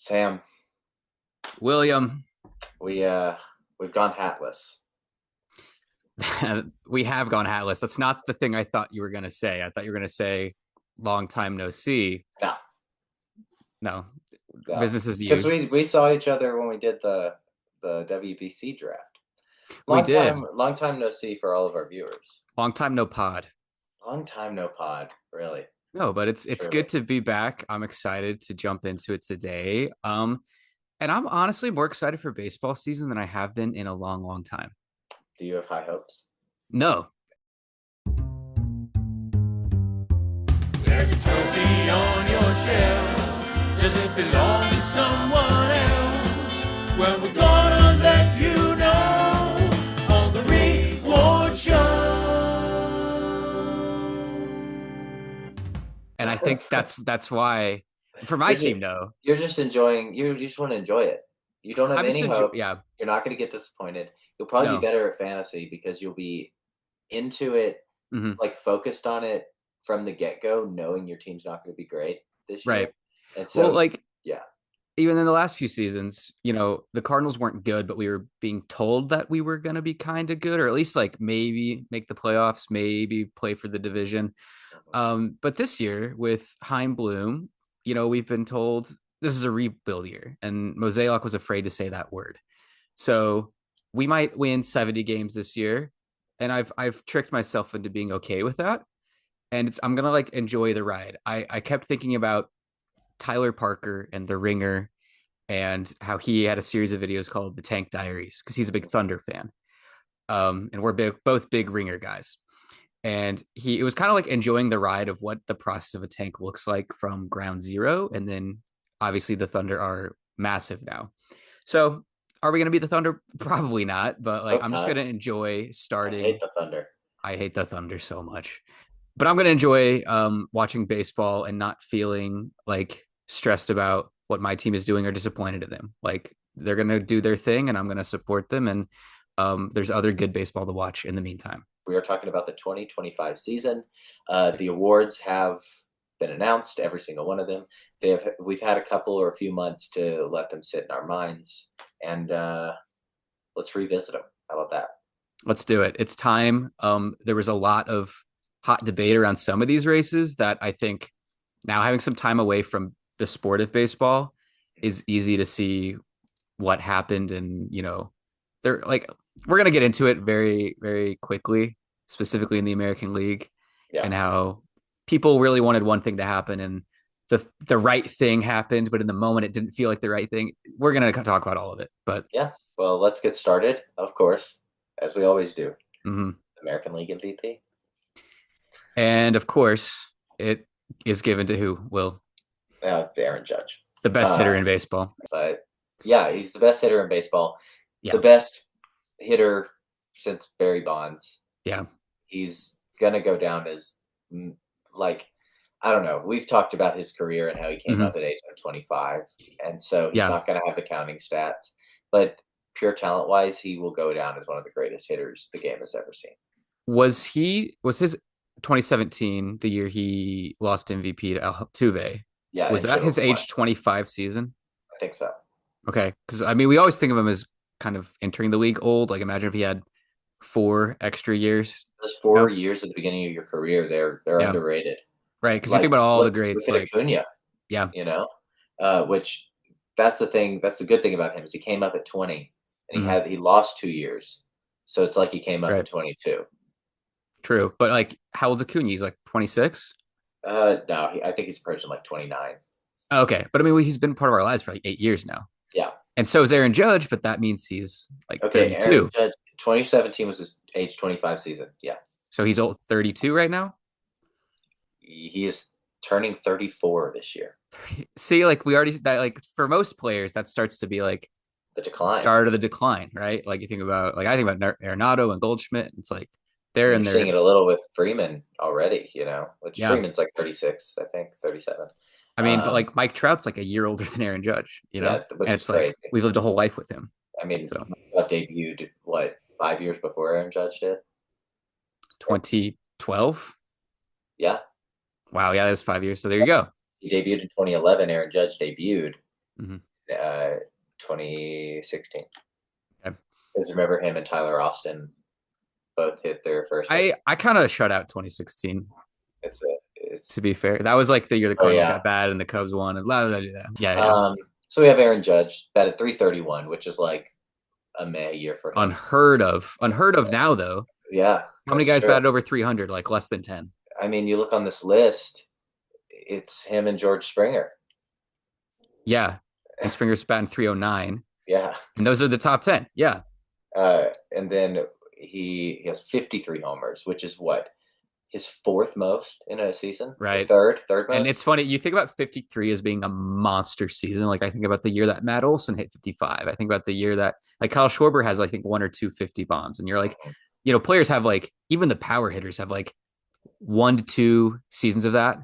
Sam, William, we uh we've gone hatless. we have gone hatless. That's not the thing I thought you were going to say. I thought you were going to say long time no see. No, No, no, business as because usual. we saw each other when we did the WBC draft. We Long did. time no see for all of our viewers. Long time no pod. Long time no pod, really, No, but it's truly. good to be back. I'm excited to jump into it today. And I'm honestly more excited for baseball season than I have been in a long, long time. Do you have high hopes? No. There's a trophy on your shelf. Does it belong to someone else? Well, we're gonna let you know on the Reward Show. And I think that's why for my You're just, team, no. you're just enjoying. You just want to enjoy it. You don't have I'm just any yeah, hopes. You're not going to get disappointed. You'll probably be no. better at fantasy because you'll be into it, Hmm. like focused on it from the get go, knowing your team's not going to be great this year. Right. And Well, so, like yeah, even in the last few seasons, the Cardinals weren't good, but we were being told that we were going to be kind of good, or at least like maybe make the playoffs, maybe play for the division. But this year with Heim Bloom, we've been told this is a rebuild year, and Mosaic was afraid to say that word. So we might win 70 games this year, and I've tricked myself into being okay with that. And I'm gonna like enjoy the ride. I kept thinking about Tyler Parker and The Ringer and how he had a series of videos called The Tank Diaries because he's a big Thunder fan. And we're both big Ringer guys. And it was kind of like enjoying the ride of what the process of a tank looks like from ground zero. And then obviously the Thunder are massive now. So are we going to beat the Thunder? Probably not. But like, hope I'm just going not. to enjoy I hate starting. the Thunder. I hate the Thunder so much, but I'm going to enjoy watching baseball and not feeling like stressed about what my team is doing or disappointed in them. Like they're going to do their thing and I'm going to support them. And there's other good baseball to watch in the meantime. We are talking about the 2025 season. The awards have been announced, every single one of them. We've had a couple or a few months to let them sit in our minds, and let's revisit them. How about that? Let's do it. It's time. There was a lot of hot debate around some of these races that I think now having some time away from the sport of baseball is easy to see what happened. And, they're like, we're going to get into it very, very quickly, specifically in the American League Yeah, and how people really wanted one thing to happen and the right thing happened, but in the moment it didn't feel like the right thing. We're going to talk about all of it, but yeah. Well, let's get started. Of course, as we always do. mhm. American League MVP. And of course, it is given to who? Will, Aaron Judge. the best hitter Uh, in baseball. but yeah, he's the best hitter in baseball. The Yeah. best hitter since Barry Bonds. Yeah. He's gonna go down as like, I don't know. We've talked about his career and how he came Hmm. up at age of 25, and so he's Yeah. not going to have the counting stats. But pure talent wise, he will go down as one of the greatest hitters the game has ever seen. Was his 2017 the year he lost MVP to Altuve? Yeah, Was and that should have his won. age 25 season? I think so. Okay. Because I mean, we always think of him as kind of entering the league old. Like, imagine if he had 4 extra years. Those You know? 4 years at the beginning of your career, they're Yeah. underrated. Right. Because you think Like about all the look greats, at like, Acuna, yeah. you know, which that's the thing. That's the good thing about him is he came up at 20, and Hmm. he lost 2 years, so it's like he came up at Right. 22. True. But like, how old's Acuna? He's like 26. No, I think he's approaching like 29. Okay. But I mean, he's been part of our lives for like 8 years now. Yeah. And so is Aaron Judge, but that means he's like Okay, Aaron 32. Judge, 2017 was his age 25 season. Yeah. So he's old 32 right now. He is turning 34 this year. See, like we already that like for most players that starts to be like The the decline. start of the decline, right? Like you think about like I think about Arenado and Goldschmidt. It's like they're And in you're seeing their it a little with Freeman already, which yeah. Freeman's like 36, I think, 37. I mean, but like Mike Trout's like a year older than Aaron Judge, Yeah, which and is it's like crazy. we've lived a whole life with him. I mean, So Trout debuted, what, 5 years before Aaron Judge did? 2012. Yeah. Wow, yeah, that's 5 years. So there you go. He debuted in 2011. Aaron Judge debuted Hmm. uh, 2016. Okay. Because remember him and Tyler Austin both hit their first. I kind of shut out 2016. It's To be fair, that was like the year the Cardinals yeah. got bad and the Cubs won, and blah, blah, blah, blah. Yeah. So we have Aaron Judge batted 331, which is like a May year for him. Unheard of now though. Yeah. How many guys batted over 300? Like less than 10. I mean, you look on this list, it's him and George Springer. Yeah, and Springer's batting 309. Yeah, and those are the top 10. Yeah. And then he has 53 homers, which is what, his fourth most in a season, right? Third most. And it's funny, you think about 53 as being a monster season. Like I think about the year that Matt Olson hit 55. I think about the year that like Kyle Schwarber has, I think, 1 or 2 50 bombs, and you're like, players have like, even the power hitters have like 1 to 2 seasons of that.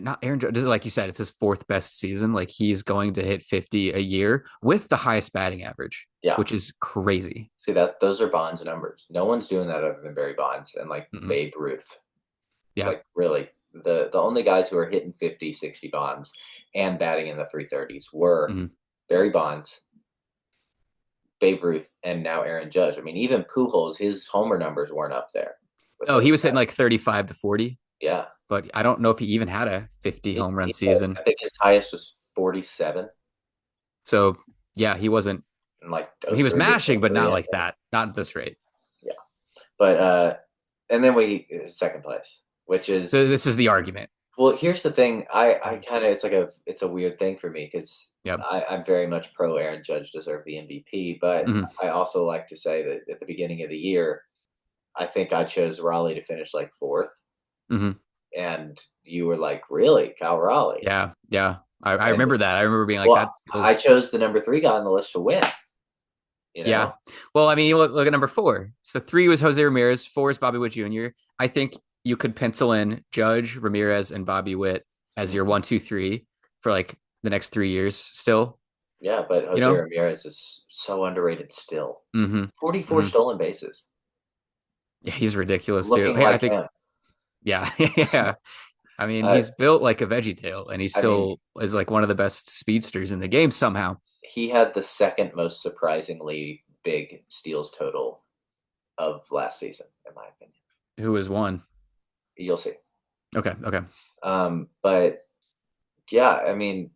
Not Aaron Judge, like you said, it's his fourth best season. Like he's going to hit 50 a year with the highest batting average, which is crazy. See, those are Bonds numbers. No one's doing that other than Barry Bonds and like Babe Ruth. Yeah. Like really, the only guys who are hitting 50, 60 bombs and batting in the 330s were Barry Bonds, Babe Ruth, and now Aaron Judge. I mean, even Pujols, his homer numbers weren't up there. No, he was hitting like 35 to 40. Yeah. But I don't know if he even had a 50 home run season. I think his highest was 47. So, yeah, he wasn't like he was mashing, but not like that. Not at this rate. Yeah. But and then second place, which is so this is the argument. Well, here's the thing. I kind of it's a weird thing for me because I'm very much pro Aaron Judge deserve the MVP, but I also like to say that at the beginning of the year, I think I chose Raleigh to finish like 4th. And you were like, really, Cal Raleigh? Yeah. I remember that. I remember being like that. I chose the number 3 guy on the list to win. Yeah. Well, I mean, you look at number 4. So 3 was Jose Ramirez. 4 is Bobby Witt Jr. I think you could pencil in Judge, Ramirez, and Bobby Witt as your 1, 2, 3 for like the next 3 years still. Yeah, but Jose Ramirez is so underrated still. 44 stolen bases. Yeah, he's ridiculous Looking too. Like I think. Him. Yeah. I mean, he's built like a VeggieTale, and he still is like one of the best speedsters in the game somehow. He had the second most surprisingly big steals total of last season, in my opinion. Who was 1? You'll see. Okay. But yeah, I mean,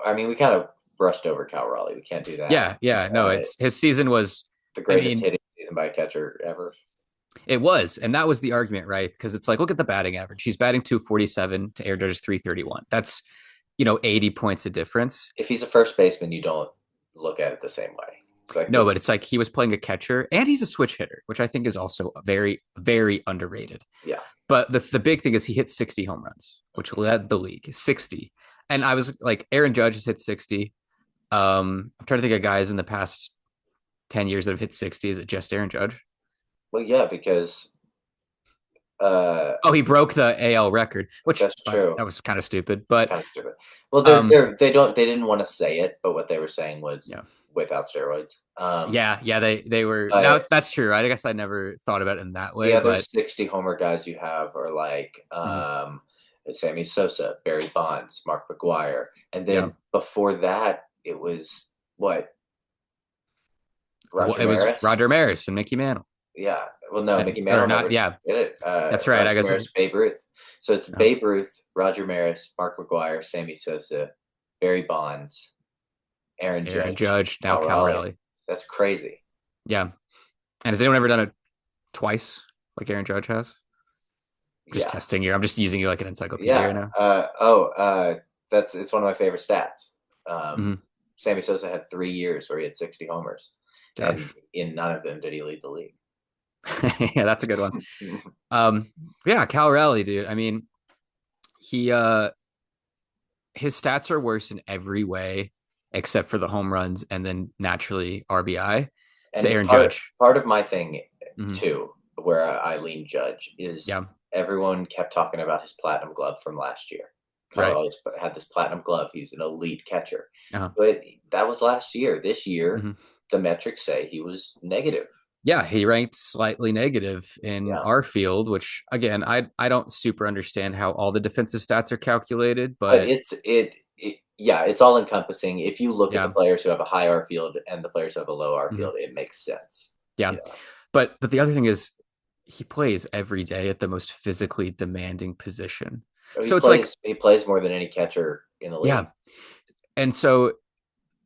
we kind of brushed over Cal Raleigh. We can't do that. Yeah. No, it's his season was the greatest hitting season by a catcher ever. It was, and that was the argument, right? Because it's like, look at the batting average. He's batting 247 to Aaron Judge's 331. That's 80 points of difference. If he's a first baseman, you don't look at it the same way. Like, no, but it's like he was playing a catcher, and he's a switch hitter, which I think is also very, very underrated. Yeah. But the big thing is he hit 60 home runs, which led the league. 60. And I was like, Aaron Judge has hit 60. I'm trying to think of guys in the past 10 years that have hit 60. Is it just Aaron Judge? Well, yeah, because he broke the AL record, which that's true. That was kind of stupid, but kind of stupid. Well, they didn't want to say it, but what they were saying was without steroids. They were. That's true. I guess I never thought about it in that way. The other 60 homer guys you have are like Sammy Sosa, Barry Bonds, Mark McGwire, and then before that it was what? It was Roger Maris and Mickey Mantle. Yeah. Well, no, Mickey Mantle never did it. That's right. Roger I guess Maris, Babe Ruth. So it's Babe Ruth, Roger Maris, Mark McGwire, Sammy Sosa, Barry Bonds, Aaron Judge, now Cal Raleigh. That's crazy. Yeah. And has anyone ever done it twice, like Aaron Judge has? Just testing you. I'm just using you like an encyclopedia right now. It's one of my favorite stats. Sammy Sosa had 3 years where he had 60 homers. Gosh. And in none of them did he lead the league. Yeah, that's a good one. Cal Raleigh, dude. I mean, his stats are worse in every way except for the home runs and then naturally RBI to Aaron Judge. Part of my thing too, where I lean Judge, is everyone kept talking about his platinum glove from last year. Kyle had this platinum glove. He's an elite catcher. But that was last year. This year, the metrics say he was negative. Yeah, he ranked slightly negative in our field, which again, I don't super understand how all the defensive stats are calculated, but Yeah, it's all encompassing. If you look at the Yeah. players who have a high R field and the players who have a low R Mhm. field, it makes sense. Yeah. You know? But the other thing is he plays every day at the most physically demanding position. He So it's like, plays more than any catcher in the league. yeah. And so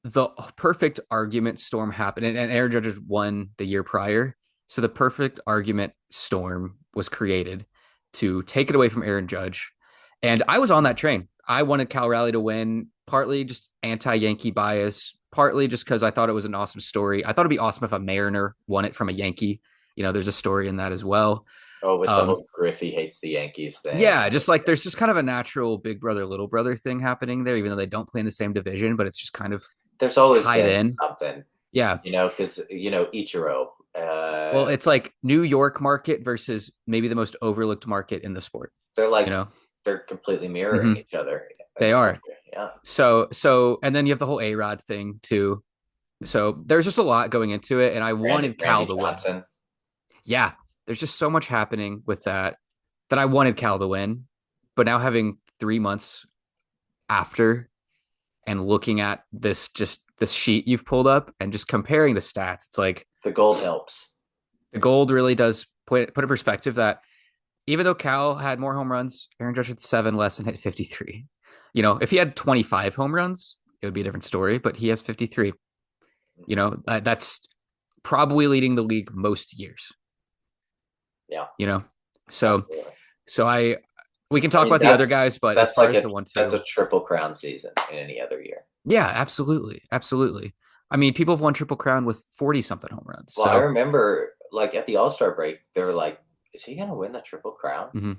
the perfect argument storm happened, and Aaron Judge won the year prior. So the perfect argument storm was created to take it away from Aaron Judge. And I was on that train. I wanted Cal Raleigh to win, partly just anti-Yankee bias, partly just because I thought it was an awesome story. I thought it'd be awesome if a Mariner won it from a Yankee. There's a story in that as well. Oh, with the whole Griffey hates the Yankees thing. Yeah, just like there's just kind of a natural big brother, little brother thing happening there, even though they don't play in the same division, but it's just kind of there's always tied been in. something. Yeah. Because Ichiro. Well, it's like New York market versus maybe the most overlooked market in the sport. They're like, they're completely mirroring each other. They are. Yeah. So, and then you have the whole A-Rod thing too. So there's just a lot going into it, and I wanted Cal to win. Yeah, there's just so much happening with that I wanted Cal to win. But now having 3 months after and looking at this sheet you've pulled up and just comparing the stats, it's like the gold helps. The gold really does put in perspective that even though Cal had more home runs, Aaron Judge had 7 less and hit 53. If he had 25 home runs, it would be a different story, but he has 53. That's probably leading the league most years. Yeah. So we can talk about the other guys, but that's as far like as the 1-2, that's a triple crown season in any other year. Yeah, absolutely. Absolutely. I mean, people have won Triple Crown with 40-something home runs. Well, I remember like at the All-Star break, they were like, is he going to win the Triple Crown? Mm-hmm.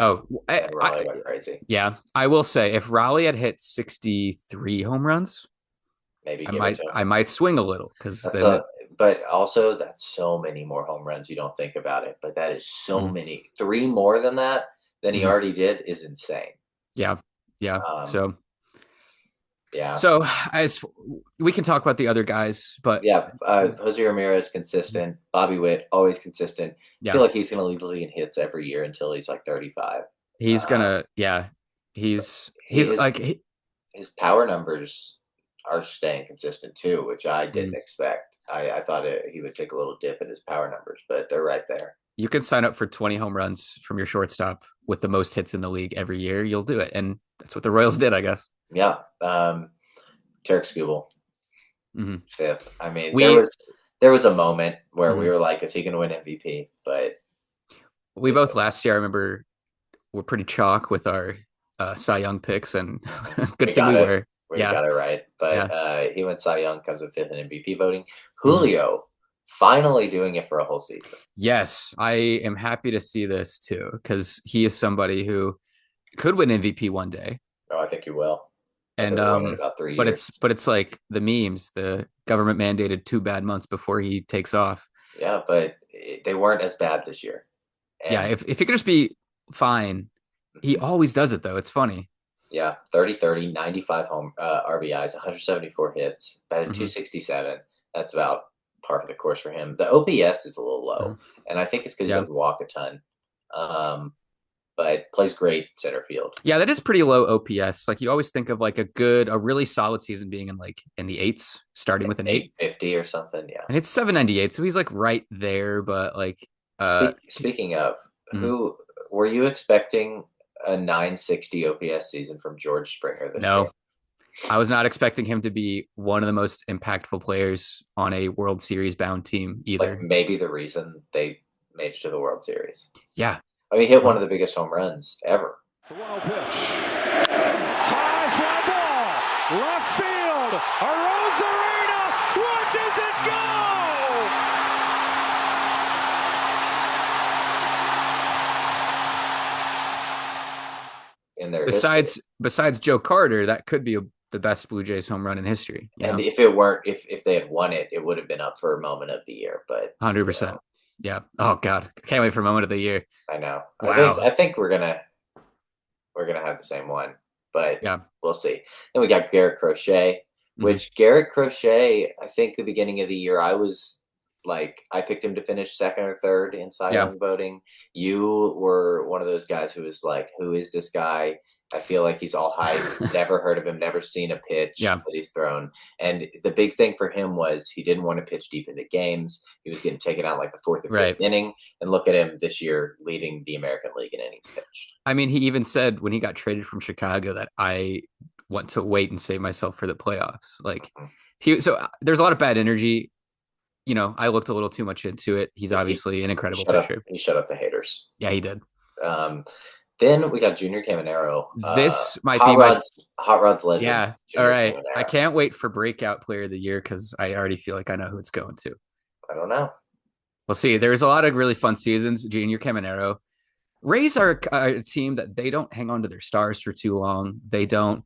Oh, Raleigh went crazy. Yeah, I will say if Raleigh had hit 63 home runs, maybe I might swing a little because but also that's so many more home runs. You don't think about it, but that is so many. 3 more than that than he already did is insane. Yeah. Yeah. So as we can talk about the other guys, but yeah, Jose Ramirez consistent, Bobby Witt always consistent. I feel like he's going to lead the league in hits every year until he's like 35. He's gonna, he's like his power numbers are staying consistent too, which I didn't expect. I thought he would take a little dip in his power numbers, but they're right there. You can sign up for 20 home runs from your shortstop with the most hits in the league every year. You'll do it, and that's what the Royals did, I guess. Yeah, Tarik Skubal, 5th. I mean, there was a moment where we were like, "Is he going to win MVP?" But we both last year, I remember, were pretty chalk with our Cy Young picks, and good thing we were. We got it right, but he went Cy Young, comes in 5th in MVP voting. Julio finally doing it for a whole season. Yes, I am happy to see this too, because he is somebody who could win MVP one day. Oh, I think he will. And about 3 years. It's like the memes. The government mandated 2 bad months before he takes off. Yeah, but they weren't as bad this year. And if he could just be fine, he always does it though. It's funny. Yeah, 30-30, 95 home RBIs, 174 hits, batted 267. That's about par for the course for him. The OPS is a little low, and I think it's because he doesn't walk a ton. But plays great center field. Yeah, that is pretty low OPS. Like you always think of like a really solid season being in the 8s, starting with an 850 or something. Yeah, and it's 798, so he's like right there. But like, speaking of, who were you expecting a 960 OPS season from George Springer this year? I was not expecting him to be one of the most impactful players on a World Series bound team either. Like maybe the reason they made it to the World Series. Yeah. I mean, he hit one of the biggest home runs ever. The 1-0 pitch. High fly ball. Left field. Arozarena. Watches it go. In their besides Joe Carter, that could be the best Blue Jays home run in history. And if it weren't, if they had won it, it would have been up for a moment of the year. But 100%. Yeah. Oh God, can't wait for moment of the year. I know. Wow. I think we're gonna have the same one, but yeah, we'll see. Then we got Garrett Crochet, which Garrett Crochet, I think the beginning of the year, I picked him to finish 2nd or 3rd in Cy Young voting. You were one of those guys who was like, "Who is this guy?" I feel like he's all hype. Never heard of him, never seen a pitch Yeah. that he's thrown. And the big thing for him was he didn't want to pitch deep into games. He was getting taken out like the fourth or fifth Right. inning. And look at him this year leading the American League in innings pitched. I mean, he even said when he got traded from Chicago that I want to wait and save myself for the playoffs. Like there's a lot of bad energy. You know, I looked a little too much into it. He's obviously an incredible pitcher. He shut up the haters. Yeah, he did. Then we got Junior Caminero. This might Hot be Hot Rod's legend. Yeah. Junior All right. Caminero. I can't wait for breakout player of the year because I already feel like I know who it's going to. I don't know. We'll see. There's a lot of really fun seasons. Junior Caminero. Rays are a team that they don't hang on to their stars for too long. They don't.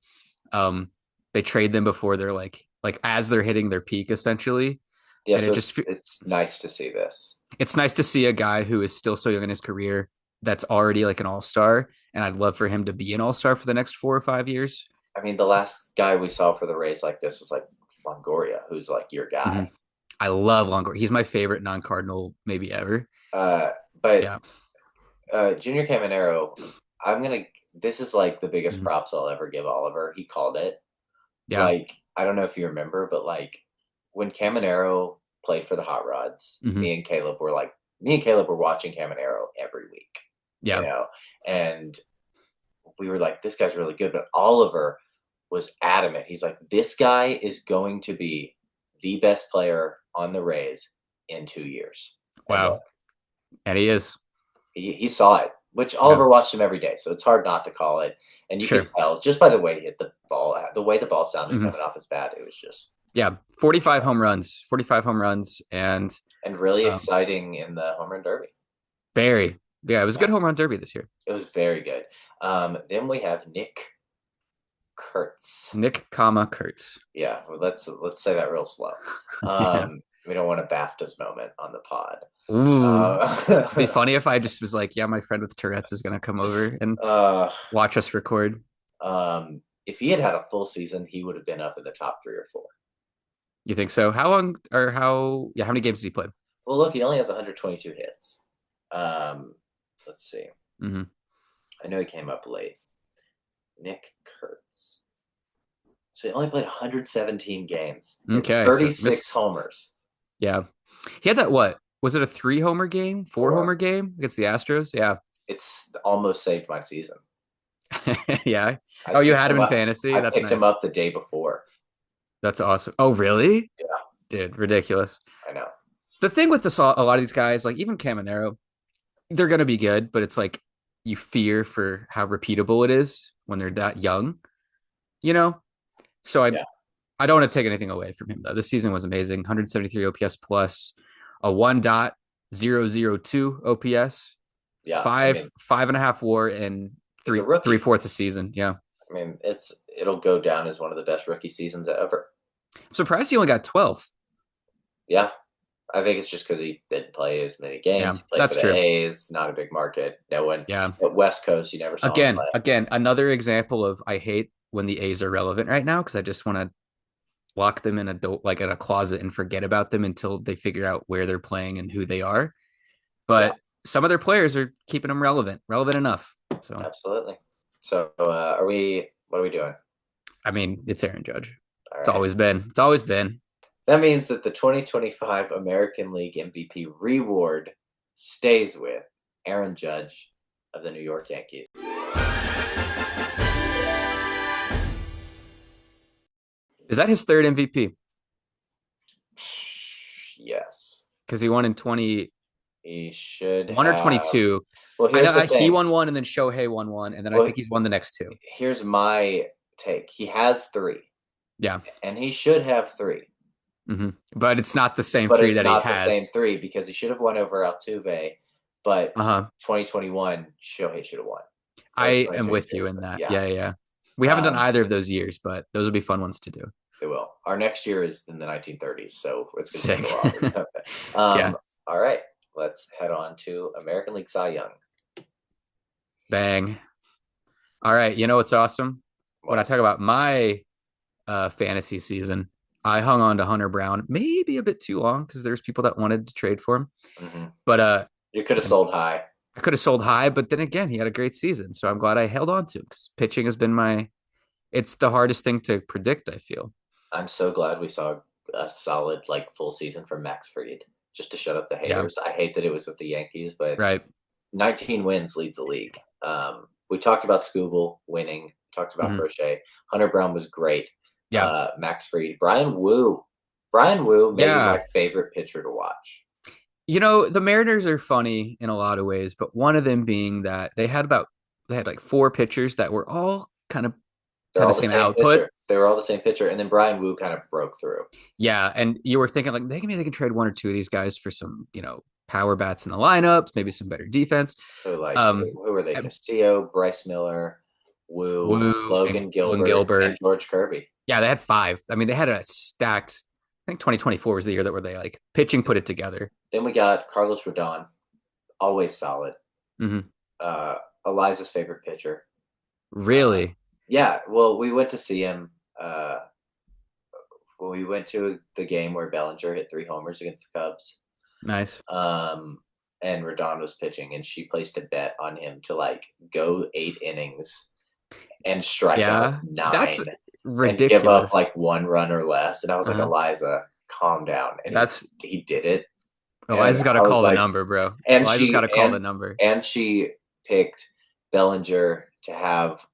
They trade them before they're like as they're hitting their peak, essentially. Yeah, so it's nice to see this. It's nice to see a guy who is still so young in his career that's already like an all-star, and I'd love for him to be an all-star for the next 4 or 5 years. I mean, the last guy we saw for the Rays like this was like Longoria, who's like your guy. Mm-hmm. I love Longoria. He's my favorite non-Cardinal maybe ever. Junior Caminero, this is like the biggest props I'll ever give Oliver. He called it. Yeah. Like, I don't know if you remember, but like when Caminero played for the Hot Rods, me and Caleb were watching Caminero every week. Yeah. You know, and we were like, this guy's really good. But Oliver was adamant. He's like, this guy is going to be the best player on the Rays in 2 years. Wow. And he is. He saw it, which Oliver watched him every day. So it's hard not to call it. And you can tell just by the way he hit the ball, the way the ball sounded coming off his bat. It was just. Yeah. 45 home runs. And really exciting in the home run derby. Very. Yeah, it was a good home run derby this year. It was very good. Then we have Nick Kurtz. Kurtz. Yeah, well, let's say that real slow. We don't want a BAFTAs moment on the pod. Ooh. It'd be funny if I just was like, yeah, my friend with Tourette's is going to come over and watch us record. If he had a full season, he would have been up in the top 3 or 4. You think so? How many games did he play? Well, look, he only has 122 hits. Let's see. Mm-hmm. I know he came up late. Nick Kurtz. So he only played 117 games. Okay. 36 homers. Yeah. He had that, what? Was it a 3-homer game? 4-homer game against the Astros? Yeah. It's almost saved my season. Yeah. You had him in fantasy? I picked him up the day before. That's awesome. Oh, really? Yeah. Dude, ridiculous. I know. The thing with a lot of these guys, like even Caminero, they're going to be good, but it's like you fear for how repeatable it is when they're that young, you know? So I don't want to take anything away from him, though. This season was amazing. 173 OPS plus, a 1.002 OPS, yeah, 5.5 WAR, and 3/4 a season. Yeah. I mean, it'll go down as one of the best rookie seasons ever. I'm surprised he only got 12th. Yeah. I think it's just because he didn't play as many games. Yeah, he played that's for the true. A's, not a big market. No one. Yeah. At West Coast, you never saw him play. Again, another example of I hate when the A's are relevant right now because I just want to lock them in in a closet and forget about them until they figure out where they're playing and who they are. But some of their players are keeping them relevant enough. So absolutely. So what are we doing? I mean, it's Aaron Judge. All It's right. always been. That means that the 2025 American League MVP reward stays with Aaron Judge of the New York Yankees. Is that his third MVP? Yes. Because he won in 20. He should one or 22. Well, here's the thing. He won one, and then Shohei won one, and then I think he's won the next 2. Here's my take. He has 3. Yeah. And he should have 3. Mm-hmm. But it's not the same 3 that he has. But it's not the same 3 because he should have won over Altuve, but 2021, Shohei should have won. I am with you in that. Yeah. We haven't done either of those years, but those will be fun ones to do. They will. Our next year is in the 1930s, so it's going to be a while. Yeah. All right. Let's head on to American League Cy Young. Bang. All right. You know what's awesome? When I talk about my fantasy season, I hung on to Hunter Brown maybe a bit too long because there's people that wanted to trade for him. Mm-hmm. But you could have sold high. I could have sold high, but then again, he had a great season, so I'm glad I held on to him. 'Cause pitching has been it's the hardest thing to predict, I feel. I'm so glad we saw a solid like full season from Max Fried just to shut up the Yeah, haters. I hate that it was with the Yankees, but right. 19 wins leads the league. We talked about Scooble winning, talked about Mhm. Crochet. Hunter Brown was great. Yeah. Max Fried, Brian Wu. Brian Wu, maybe my Yeah. favorite pitcher to watch. The Mariners are funny in a lot of ways, but one of them being that they had like four pitchers that were all kind of They're had the all the same same output. pitcher. They were all the same pitcher, and then Brian Wu kind of broke through. Yeah, and you were thinking like maybe they can trade one or two of these guys for some, power bats in the lineups, maybe some better defense. So like, Um, who were they? and Castillo, Bryce Miller, Wu, Wu Logan and Logan Gilbert, and Gilbert. George Kirby. Yeah, they had five. I mean, they had a stacked. I think 2024 was the year that where they like pitching put it together. Then we got Carlos Rodon, always solid. Hmm. Uh, Eliza's favorite pitcher. Really? Yeah, well, we went to see him. When we went to the game where Bellinger hit 3 homers against the Cubs. Nice. And Rodon was pitching, and she placed a bet on him to like go 8 innings and strike out Yeah, 9 that's and give up ridiculous. like 1 run or less. And I was like, Uh-huh. Eliza, calm down. And That's he did it. And Eliza's got I to was call the like, number, bro. and Eliza's got she to call the number, and she picked Bellinger to have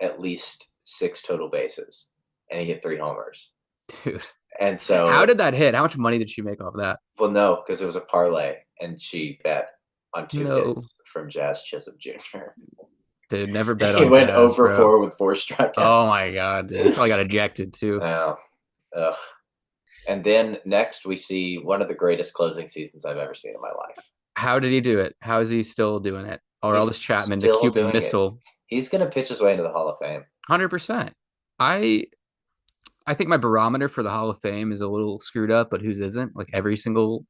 at least 6 total bases, and he hit 3 homers. dude. And so, How did that hit? How much money did she make off that? well, no, because it was a parlay, and she bet on 2 No, hits from Jazz Chisholm Jr. dude, never bet He on went Jazz, over bro. 4 with 4 strikeouts. Oh my god, dude. He probably got ejected too. Oh, ugh. And then next we see one of the greatest closing seasons I've ever seen in my life. How did he do it? How is he still doing it? Or He's all this Chapman, the still Cuban doing it. Missile, He's going to pitch his way into the Hall of Fame. 100%. I think my barometer for the Hall of Fame is a little screwed up, but whose isn't? Like Mhm.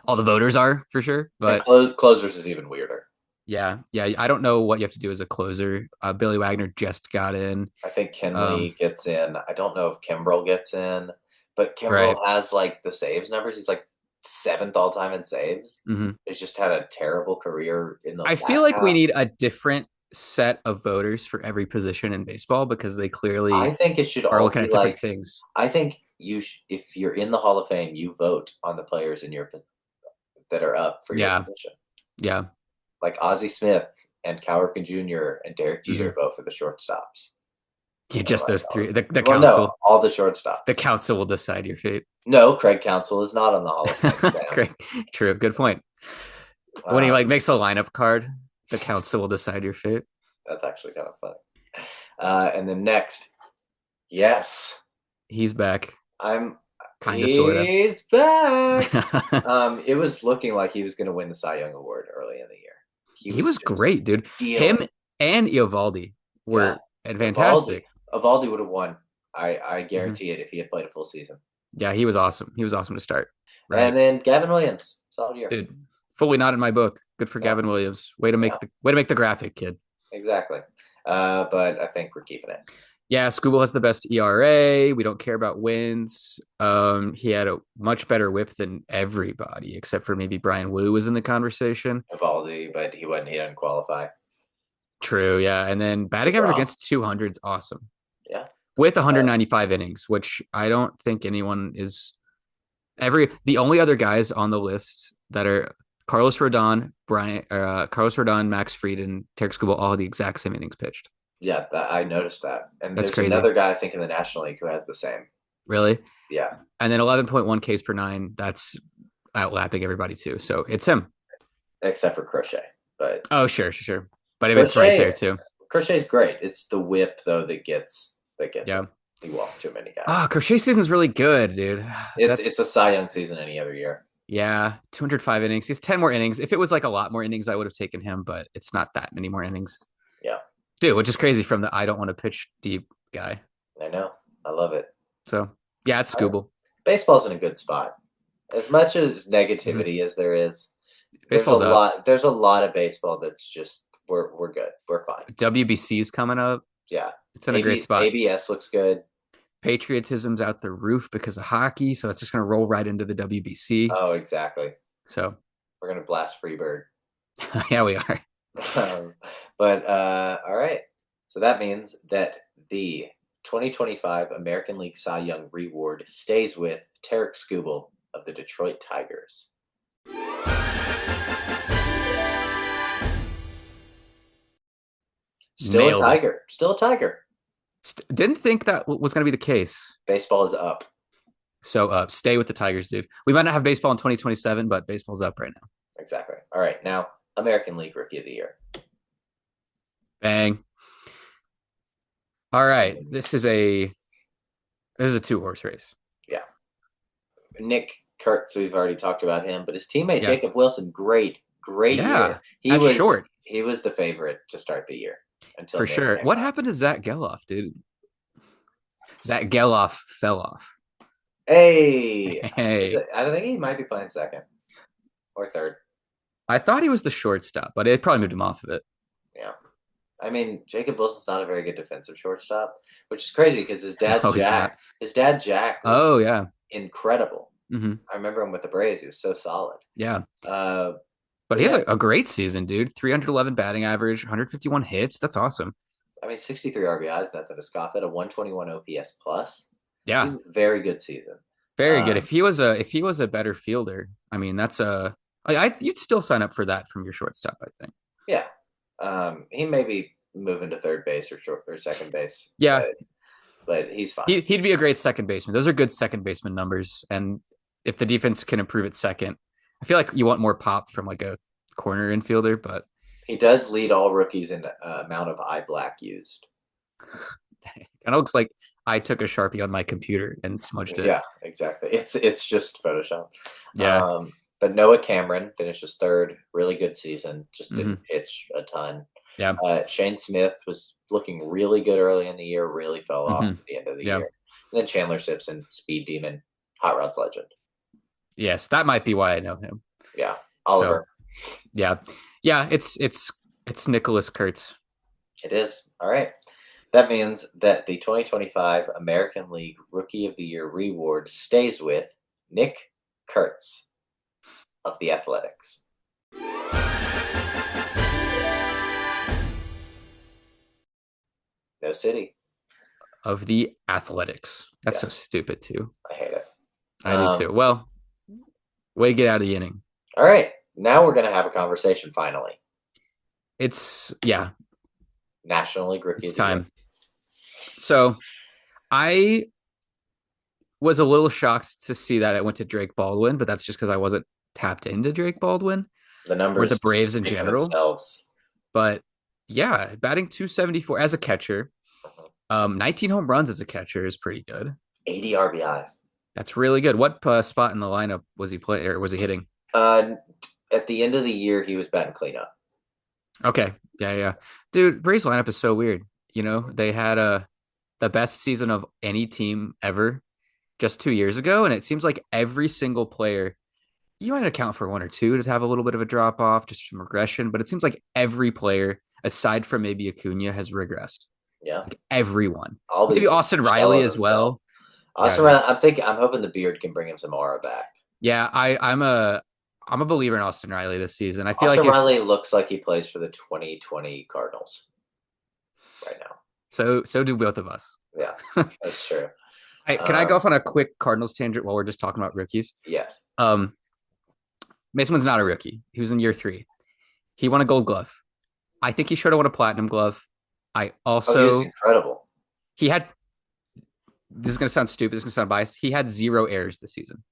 all the voters are for sure. And But closers is even weirder. yeah, I don't know what you have to do as a closer. Billy Wagner just got in. I think Kenley gets in. I don't know if Kimbrel gets in, but Kimbrel Right. has like the saves numbers. He's like 7th all time in saves. Hmm. He's just had a terrible career in the. I feel like we need a different set of voters for every position in baseball because they clearly I think it should are all looking be at different like. things. I think if you're in the Hall of Fame, you vote on the players in your that are up for your Yeah. position. Yeah. Like Ozzie Smith and Cal Ripken Jr. and Derek Jeter Mm-hmm. vote for the shortstops. Yeah, just like those three. The Well, council. no, all the shortstops. The council will decide your fate. No, Craig Counsell is not on the Hall of Fame. Sam. Great. True. Good point. When he like makes a lineup card, the council will decide your fate. That's actually kind of funny. And then next, yes, He's back. I'm Kind of, sort of. He's back. It was looking like he was going to win the Cy Young Award early in the year. He was just great, dude. dealing. Him and Eovaldi were fantastic. Eovaldi would have won. I guarantee it if he had played a full season. Yeah, he was awesome. He was awesome to start. Right. And then Gavin Williams, solid year. Dude, fully not in my book. Good for Yeah. Gavin Williams. Way to make the graphic, kid. Exactly. But I think we're keeping it. Yeah, Scooble has the best ERA. We don't care about wins. He had a much better whip than everybody, except for maybe Brian Wu was in the conversation. Eovaldi, but he didn't qualify. True, yeah. And then batting average against 200 is awesome. Yeah. With 195 innings, which I don't think anyone is the only other guys on the list that are Carlos Rodon, Max Fried, and Tarek Skubal all had the exact same innings pitched. Yeah, I noticed that. And That's there's crazy. another guy I think in the National League who has the same. Really? Yeah. And then 11.1 Ks per nine. That's outlapping everybody too. So it's him. Except for Crochet. But Oh, sure. But if it's right there too. Crochet's great. It's the whip though that gets Yeah. him. He walked too many guys. Crochet season's really good, dude. It's a Cy Young season any other year. Yeah, 205 innings. He's 10 more innings. If it was like a lot more innings, I would have taken him, but it's not that many more innings. Yeah. Dude, which is crazy from the I don't want to pitch deep guy. I know. I love it. So yeah, it's Scooble. Baseball's in a good spot. As much as negativity as there is, Baseball's up. There's a lot of baseball that's just we're good. We're fine. WBC's coming up. Yeah. It's in a great spot. ABS looks good. Patriotism's out the roof because of hockey, so that's just going to roll right into the WBC. Oh, exactly. So we're gonna blast Freebird. Yeah, we are. All right. So that means that the 2025 American League Cy Young Reward stays with Tarek Skubal of the Detroit Tigers. Still Nailed a it. Tiger. Still a Tiger. Didn't think that was going to be the case. Baseball is up. So stay with the Tigers, dude. We might not have baseball in 2027, but baseball's up right now. Exactly. All right. Now, American League Rookie of the Year. Bang. All right. This is a 2-horse race. Yeah. Nick Kurtz, we've already talked about him, but his teammate Yeah. Jacob Wilson, great Yeah, year. that's short. He was the favorite to start the year until For Nick sure. came What out. happened to Zach Geloff, dude? Zach Geloff fell off. Hey, Hey, I don't think he might be playing second or third. I thought he was the shortstop, but it probably moved him off of it. Yeah. I mean, Jacob Wilson's not a very good defensive shortstop, which is crazy because his dad No, he's not. Jack was Oh, yeah. incredible. hmm I remember him with the Braves. He was so solid. Yeah. Uh, But he has yeah. a great season, dude. 311 batting average, 151 hits. That's awesome. I mean, 63 RBIs, nothing to scoff at. A 121 OPS plus. Yeah, He's a very good season. very good. If he was a better fielder, I mean, you'd still sign up for that from your shortstop, I think. Yeah. He may be moving to third base or second base. Yeah. But he's fine. He'd be a great second baseman. Those are good second baseman numbers. And if the defense can improve at second, I feel like you want more pop from like a corner infielder, but He does lead all rookies in amount of eye black used. it kind of looks like I took a Sharpie on my computer and smudged it. Yeah, exactly. It's just Photoshop. Yeah. But Noah Cameron finishes third. Really good season. Just didn't pitch a ton. Yeah. Shane Smith was looking really good early in the year. Really fell off at the end of the year. And then Chandler Simpson, Speed Demon, Hot Rods legend. Yes, that might be why I know him. Yeah, Oliver. So, yeah. It's Nicholas Kurtz. It is. All right. That means that the 2025 American League Rookie of the Year reward stays with Nick Kurtz of the Athletics. No City. Of the Athletics. That's so Yes. stupid too. I hate it. I do too. Well, way to get out of the inning. All right. Now we're going to have a conversation finally. It's National League Rookie it's of the Year. time. So I was a little shocked to see that it went to Drake Baldwin, but that's just because I wasn't tapped into Drake Baldwin. The numbers Or the Braves in speak for general. themselves. But yeah, batting 274 as a catcher. 19 home runs as a catcher is pretty good. 80 RBIs. That's really good. What spot in the lineup was he playing or was he hitting? At the end of the year, he was batting cleanup. Okay. Yeah. Dude, Braves lineup is so weird. You know, they had the best season of any team ever just 2 years ago. And it seems like every single player, you might account for one or two to have a little bit of a drop off, just some regression, but it seems like every player, aside from maybe Acuna, has regressed. Yeah. Like everyone. All Maybe these Austin shell Riley of as himself. well. Austin Yeah. Riley, I'm hoping the beard can bring him some aura back. Yeah, I'm a believer in Austin Riley this season. I feel Austin like Riley looks like he plays for the 2020 Cardinals right now. so do both of us. Yeah, that's true. Hey, can I go off on a quick Cardinals tangent while we're just talking about rookies? Yes. Mason Wynn's not a rookie. He was in year 3. He won a Gold Glove. I think he should have won a Platinum Glove. I He also was incredible. he had. This is going to sound stupid. This is going to sound biased. He had 0 errors this season.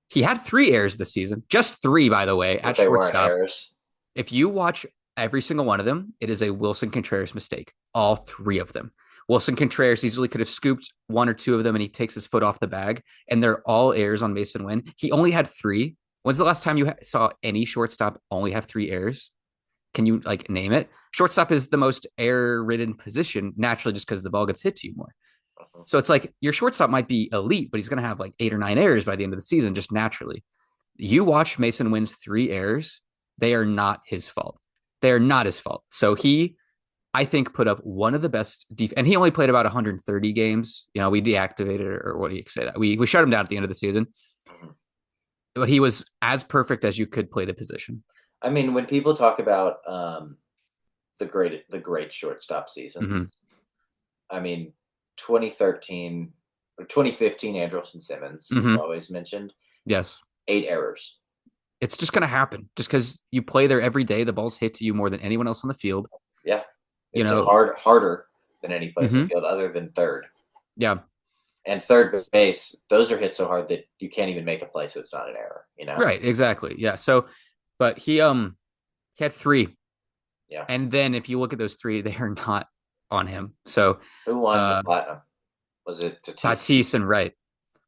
He had 3 errors this season. Just 3, by the way, But at they weren't shortstop. errors. If you watch every single one of them, it is a Wilson Contreras mistake. All 3 of them. Wilson Contreras easily could have scooped 1 or 2 of them, and he takes his foot off the bag, and they're all errors on Mason Wynn. He only had 3. When's the last time you saw any shortstop only have 3 errors? Can you name it? Shortstop is the most error-ridden position naturally just because the ball gets hit to you more. So it's like your shortstop might be elite, but he's going to have 8 or 9 errors by the end of the season just naturally. You watch Mason Wynn's 3 errors. They are not his fault. They are not his fault. So he, I think, put up one of the best and he only played about 130 games. You know, we deactivated, or what do you say that? We shut him down at the end of the season. But he was as perfect as you could play the position. I mean, when people talk about the great shortstop season, Hmm. I mean, 2013 or 2015, Andrelton Simmons is Hmm. always mentioned. Yes. 8 errors. It's just going to happen just because you play there every day. The balls hit to you more than anyone else on the field. Yeah, You it's hit know, harder than any place in hmm the field other than third. yeah, And third base, those are hit so hard that you can't even make a play, so it's not an error. right, exactly, yeah. So, but he had three, Yeah. and then if you look at those three, they are not on him. So, Who won the uh, platinum? Was it Tatis? Tatis and Wright,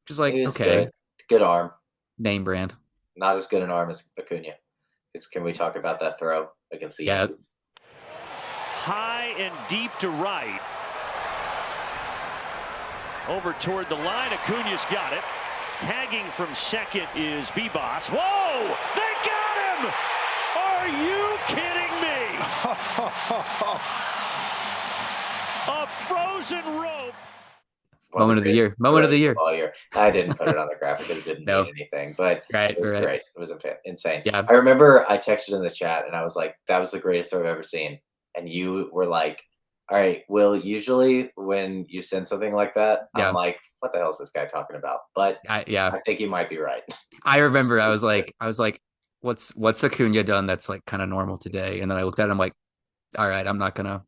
which is like He was okay, good. Good arm. name brand, Not as good an arm as Acuna. Can we talk about that throw against the yeah, Yankees? High and deep to right. Over toward the line, Acuna's got it. Tagging from second is Bebas. Whoa! They got him! Are you kidding me? A frozen rope. One moment of the greatest year, moment of the throws year. all year. I didn't put it on the graphic because it didn't No. mean anything, but Right, it was right. great. It was insane. Yeah. I remember I texted in the chat and I was like, "That was the greatest throw I've ever seen," and you were like, "All right, Will. Usually when you send something like that, Yeah. I'm like, what the hell is this guy talking about?" But Yeah, I think you might be right. I remember I was like, what's Acuna done that's like kind of normal today? And then I looked at it, I'm like, all right, I'm not gonna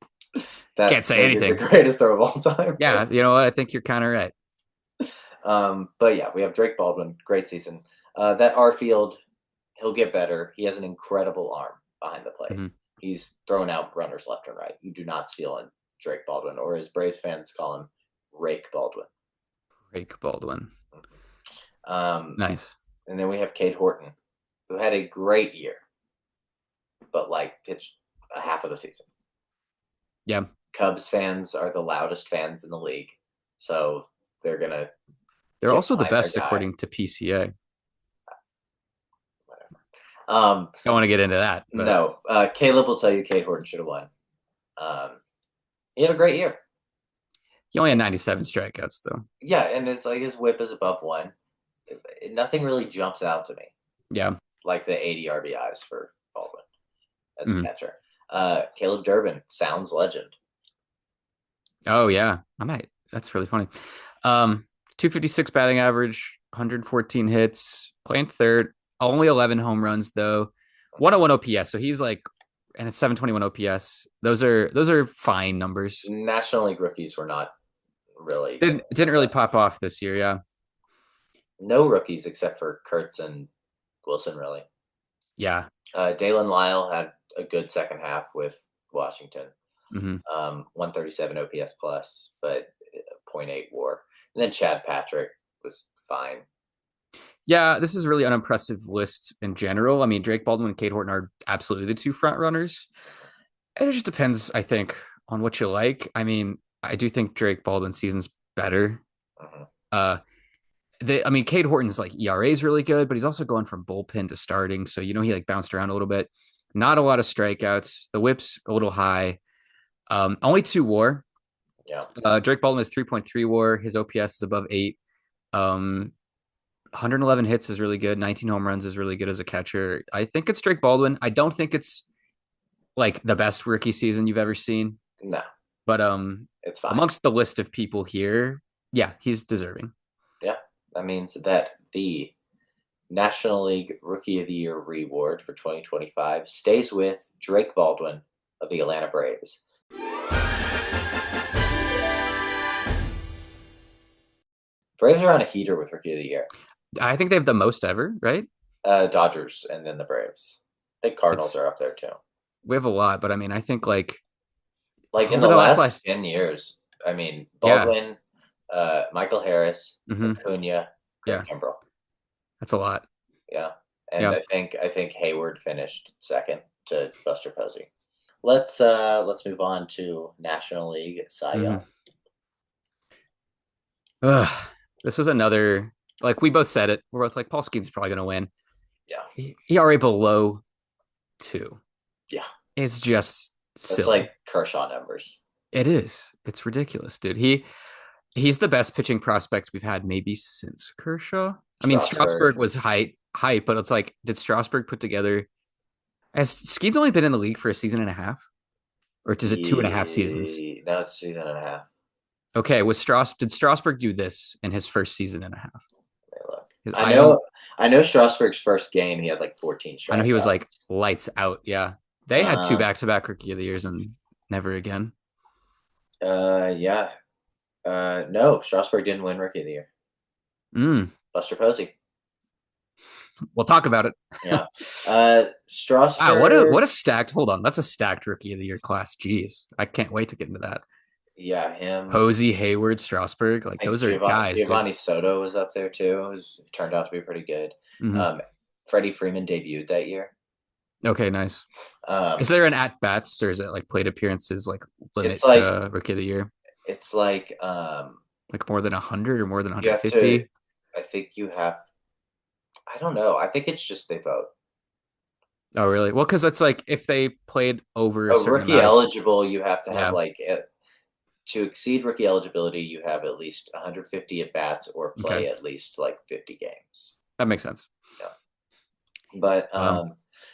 That Can't say maybe anything. the greatest throw of all time. yeah, you know what? I think you're kind of right. But yeah, we have Drake Baldwin, great season. That Arfield, he'll get better. He has an incredible arm behind the plate. Mhm. He's throwing out runners left and right. You do not steal in Drake Baldwin, or as Braves fans call him, Rake Baldwin. Drake Baldwin. Nice. And then we have Cade Horton, who had a great year, but like pitched a half of the season. Yeah. Cubs fans are the loudest fans in the league, so they're gonna. They're get also the behind their best guy. according to PCA. Um, Don't want to get into that. But No, Caleb will tell you Cade Horton should have won. He had a great year. he only had 97 strikeouts though. Yeah, and it's like his whip is above 1. Nothing really jumps out to me Yeah. like the 80 RBIs for Baldwin as Mhm. a catcher. Caleb Durbin sounds legend. Oh yeah. I might. That's really funny. 256 batting average, 114 hits, playing third, only 11 home runs though. 101 OPS. So he's like, and it's 721 OPS. Those are fine numbers. National League rookies were not really. Didn't really pop off this year. Yeah. No rookies except for Kurtz and Wilson, really. Yeah. Dalen Lyle had a good second half with Washington. hmm 137 OPS plus, but 0.8 WAR. And then Chad Patrick was fine. Yeah, this is really unimpressive list in general. I mean, Drake Baldwin and Cade Horton are absolutely the two front runners. And it just depends, I think, on what you like. I mean, I do think Drake Baldwin's season's better. Mhm. Cade Horton's like ERA is really good, but he's also going from bullpen to starting. So, he like bounced around a little bit. Not a lot of strikeouts. The whip's a little high. Only 2 WAR. Yeah. Drake Baldwin has 3.3 WAR. His OPS is above 8. 111 hits is really good. 19 home runs is really good as a catcher. I think it's Drake Baldwin. I don't think it's like the best rookie season you've ever seen. No, But it's fine. amongst the list of people here, yeah, he's deserving. Yeah, that means that the National League Rookie of the Year reward for 2025 stays with Drake Baldwin of the Atlanta Braves. Braves are on a heater with Rookie of the Year. I think they have the most ever, right? Dodgers and then the Braves. I think Cardinals It's- are up there too. We have a lot, but I mean, I think like Like in over the last last 10 years, I mean, Yeah. Baldwin, Michael Harris, Mhm. Acuna, Yeah. Kimbrel. that's a lot. Yeah. And Yeah. I think Hayward finished second to Buster Posey. Let's move on to National League Cy Mm-hmm. Young. Ugh, this was another, like we both said it. We're both like Paul Skeens probably going to win. Yeah. ERA below 2. Yeah. It's just silly. It's like Kershaw numbers. It is. It's ridiculous, dude. He's the best pitching prospect we've had maybe since Kershaw. I mean, Strasburg was hype, but it's like, did Strasburg put together Has Skeens only been in the league for a season and a half? Or is it 2.5 seasons? No, it's a season and a half. Okay, did Strasburg do this in his first season and a half? Look. 'Cause I know Strasburg's first game, he had like 14 I know he was strikeouts. like lights out. Yeah. They had 2 Um, back-to-back rookie of the years and never again. Yeah. No, Strasburg didn't win Rookie of the Year. Mm, Buster Posey. we'll talk about it. Yeah. Strasburg. Wow, what a stacked. Hold on, that's a stacked rookie of the year class. Jeez, I can't wait to get into that. Yeah, him. Posey, Hayward, Strasburg, like I think those are guys. Giovanni Soto was up there too, who's turned out to be pretty good. Mhm. Freddie Freeman debuted that year. Okay, nice. Is there an at bats or is it like plate appearances like limit It's like to rookie of the year? it's like Like more than 100 or more than you have 150? to. I think you have. I don't know. I think it's just they vote. Oh, really? Well, because it's like if they played over a certain Rookie amount of, eligible, you have to Yeah. have like to exceed rookie eligibility, you have at least 150 at bats or play Okay. at least like 50 games. that makes sense. But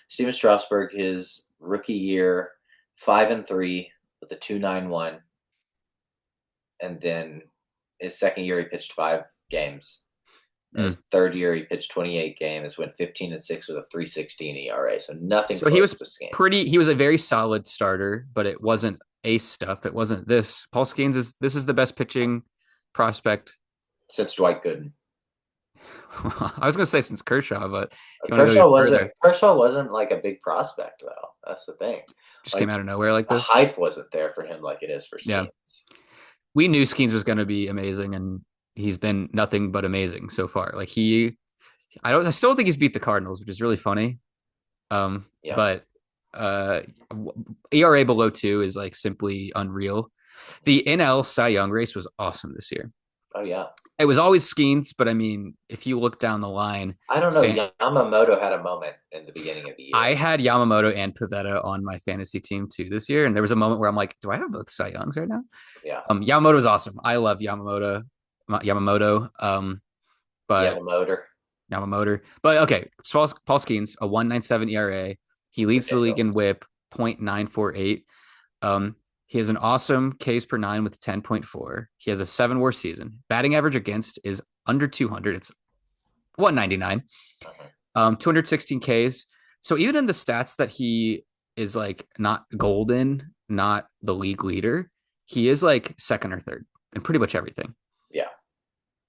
Steven Strasburg, his rookie year, 5-3 with a 2.91, and then his second year he pitched 5 games. And his third year he pitched 28 games, went 15-6 with a 3.16 ERA. So nothing. So he was to Skeens. he was a very solid starter, but it wasn't ace stuff. It wasn't this. Paul Skeens is the best pitching prospect since Dwight Gooden. I was gonna say since Kershaw, but Kershaw wasn't like a big prospect though. That's the thing. Just came out of nowhere like this. The hype wasn't there for him like it is for Skeens. Yeah. We knew Skeens was gonna be amazing, and he's been nothing but amazing so far. Like I still don't think he's beat the Cardinals, which is really funny. But ERA below 2 is like simply unreal. The NL Cy Young race was awesome this year. Oh yeah. It was always Skeens, but I mean, if you look down the line, I don't know. Yamamoto had a moment in the beginning of the year. I had Yamamoto and Pivetta on my fantasy team too this year, and there was a moment where I'm like, "Do I have both Cy Youngs right now?" Yeah. Yamamoto is awesome. I love Yamamoto. But Yamamoto. But okay, Paul Skeens, a 1.97 ERA. He leads the league in WHIP, 0.948. He has an awesome Ks per 9 with 10.4. He has a 7 WAR season. Batting average against is under 200. It's 199. 216 Ks. So even in the stats that he is like not golden, not the league leader, he is like second or third in pretty much everything. Yeah.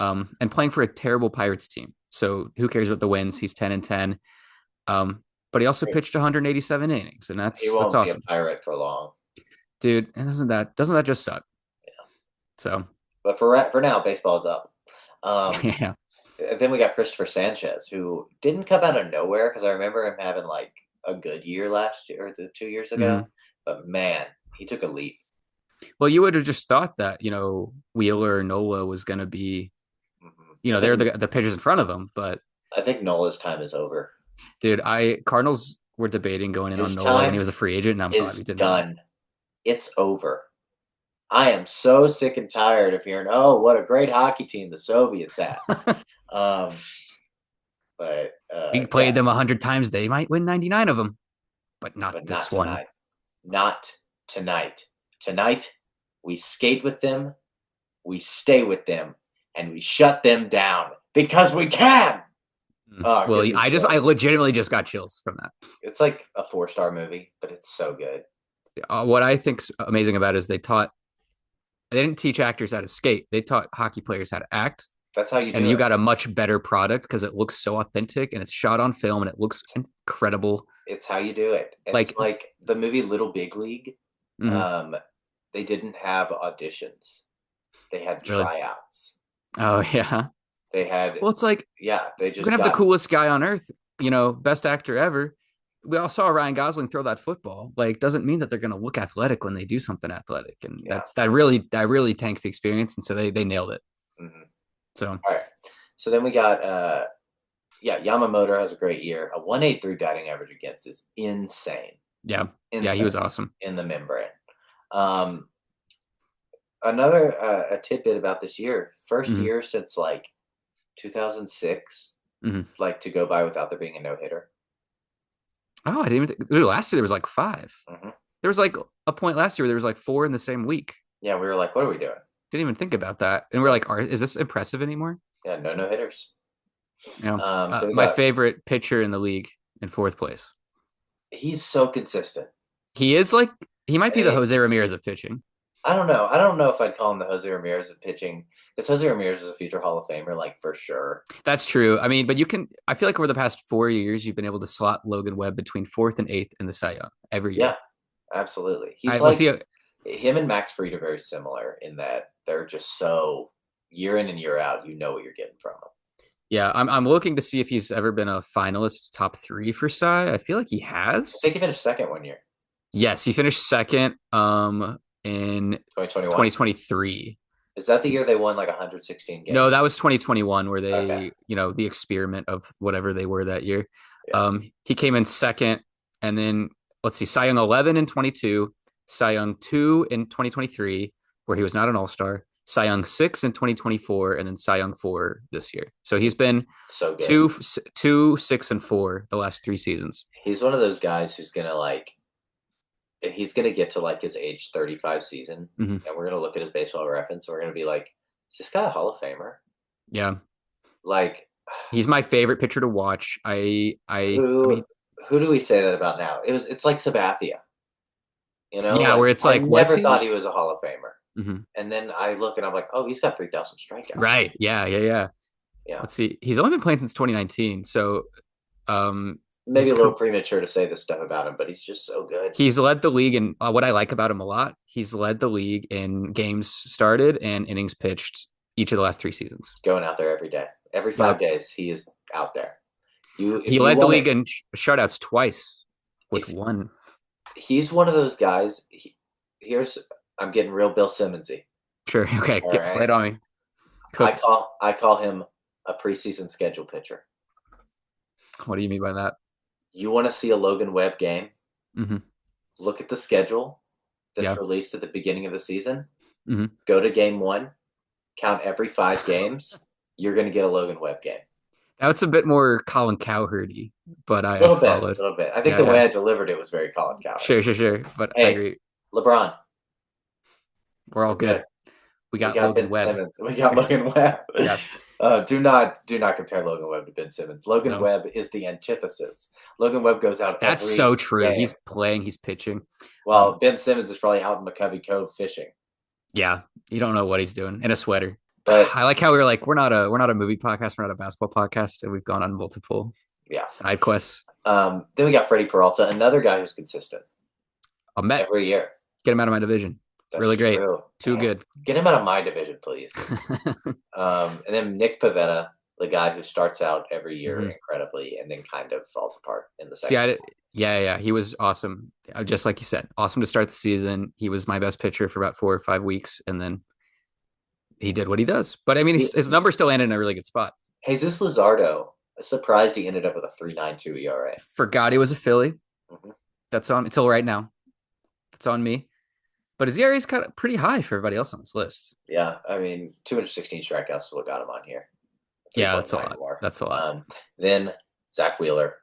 And playing for a terrible Pirates team. So who cares about the wins? He's 10-10. But he also pitched 187 innings, and that's awesome. Be a Pirate for long. Dude, doesn't that just suck? Yeah. So, but for now, baseball's up. Yeah. Then we got Christopher Sanchez, who didn't come out of nowhere because I remember him having like a good year last year or 2 years ago. But man, he took a leap. Well, you would have just thought that Wheeler or Nola was going to be, they're the pitchers in front of him. But I think Nola's time is over. Dude, Cardinals were debating going in on Nola when he was a free agent, and I'm glad he did done. It's over. I am so sick and tired of hearing, "Oh, what a great hockey team the Soviets had." But we played them 100 times. They might win 99 of them, but not this one. Not tonight. Tonight, we skate with them, we stay with them, and we shut them down because we can. Well, I legitimately just got chills from that. It's like a 4-star movie, but it's so good. What I think's amazing about it is they didn't teach actors how to skate. They taught hockey players how to act. That's how you do it. And you got a much better product because it looks so authentic and it's shot on film and it looks incredible. It's how you do it. It's like the movie Little Big League. Mm-hmm. They didn't have auditions. They had tryouts. Oh, yeah. They had. Well, it's like, they just we're gonna have the coolest guy on earth, best actor ever. We all saw Ryan Gosling throw that football. Like, doesn't mean that they're gonna look athletic when they do something athletic, and that really tanks the experience. And so they nailed it. Mm-hmm. So all right. So then we got Yamamoto has a great year. A 1.83 batting average against is insane. Yeah, insane. He was awesome in the membrane. Another a tidbit about this year. First year since like 2006, like to go by without there being a no-hitter. Oh, I didn't even dude, last year there was like 5. Hmm. There was like a point last year where there was like 4 in the same week. Yeah, we were like, what are we doing? Didn't even think about that. And we're Yeah, like, is this impressive anymore? yeah, no hitters. You know, Then we my got. favorite pitcher in the league in 4th place. He's so consistent. He is like, he might be the Hey, Jose Ramirez of pitching. I don't know. I don't know if I'd call him the Jose Ramirez of pitching because Jose Ramirez is a future Hall of Famer, like for sure. That's true. I mean, but I feel like over the past 4 years, you've been able to slot Logan Webb between 4th and 8th in the Cy Young every Yeah, year. absolutely. All He's right, let's see. like him and Max Fried are very similar in that they're just so year in and year out, you know what you're getting from them. Yeah, I'm looking to see if he's ever been a finalist top 3 for Cy. I feel like he I has. think he finished second one year, Yes, he finished second in 2021. 2023. Is that the year they won like 116 No, games? that was 2021 where Okay. they, the experiment of whatever they were that year. Yeah. He came in second, and then let's see, Cy Young 11 in 22, Cy Young 2 in 2023, where he was not an All-Star, Cy Young 6 in 2024, and then Cy Young 4 this year. So he's been So good. 2, 6, and 4 the last 3 seasons. He's one of those guys who's gonna like he's gonna get to like his age 35 season, Mhm. and we're gonna look at his baseball reference, and we're gonna be like, is this guy a Hall of Famer? Yeah, Like, he's my favorite pitcher to watch. I who mean, who do we say that about now? It's like Sabathia. yeah, Like where it's I like, was never he? thought he was a Hall of Famer, Mhm. and then I look and I'm like, oh, he's got 3,000 strikeouts. Right. Yeah. Yeah, Let's see. He's only been playing since 2019, so maybe his a little premature to say this stuff about him, but he's just so good. he's led the league, and what I like about him a lot, he's led the league in games started and innings pitched each of the last 3 seasons. Going out there every day, every 5 days, he is out there. If He you led the want league to, in shutouts twice with if one. he's one of those guys. Here's I'm getting real Bill Simmonsy. Sure. Okay. All Get right, right on me. Cook. I call him a preseason schedule pitcher. What do you mean by that? You want to see a Logan Webb game? Mm-hmm. Look at the schedule that's Yeah. released at the beginning of the season. Mm-hmm. Go to game 1, count every 5 games. You're going to get a Logan Webb game. Now it's a bit more Colin Cowherdy, but I A little followed. bit. I think the way I delivered it was very Colin Coward. Sure. But I Hey, agree. LeBron. We're all good. We got Logan Ben Webb. Simmons. We got Logan Webb. Yeah. Do not compare Logan Webb to Ben Simmons. Logan No. Webb is the antithesis. Logan Webb goes out. That's every so true. game. He's playing, he's pitching. Well, Ben Simmons is probably out in McCovey Cove fishing. Yeah, you don't know what he's doing in a sweater. But I like how we were like, we're not a movie podcast, we're not a basketball podcast, and we've gone on multiple side quests. Then we got Freddie Peralta, another guy who's consistent A Met. every year. Get him out of my division. That's really great. true. Too Man, good. Get him out of my division, please. And then Nick Pavetta, the guy who starts out every year incredibly and then kind of falls apart in the second. Yeah. He was awesome. Just like you said, awesome to start the season. He was my best pitcher for about 4 or 5 weeks, and then he did what he does. But I mean, his numbers still ended in a really good spot. Jesus Luzardo, surprised he ended up with a 3.92 ERA. Forgot he was a Philly. Mm-hmm. That's on until right now. That's on me. But his ERA is kind of pretty high for everybody else on this list. Yeah, I mean, 216 strikeouts is what got him on here. Yeah, that's a lot. That's a lot. Then Zach Wheeler.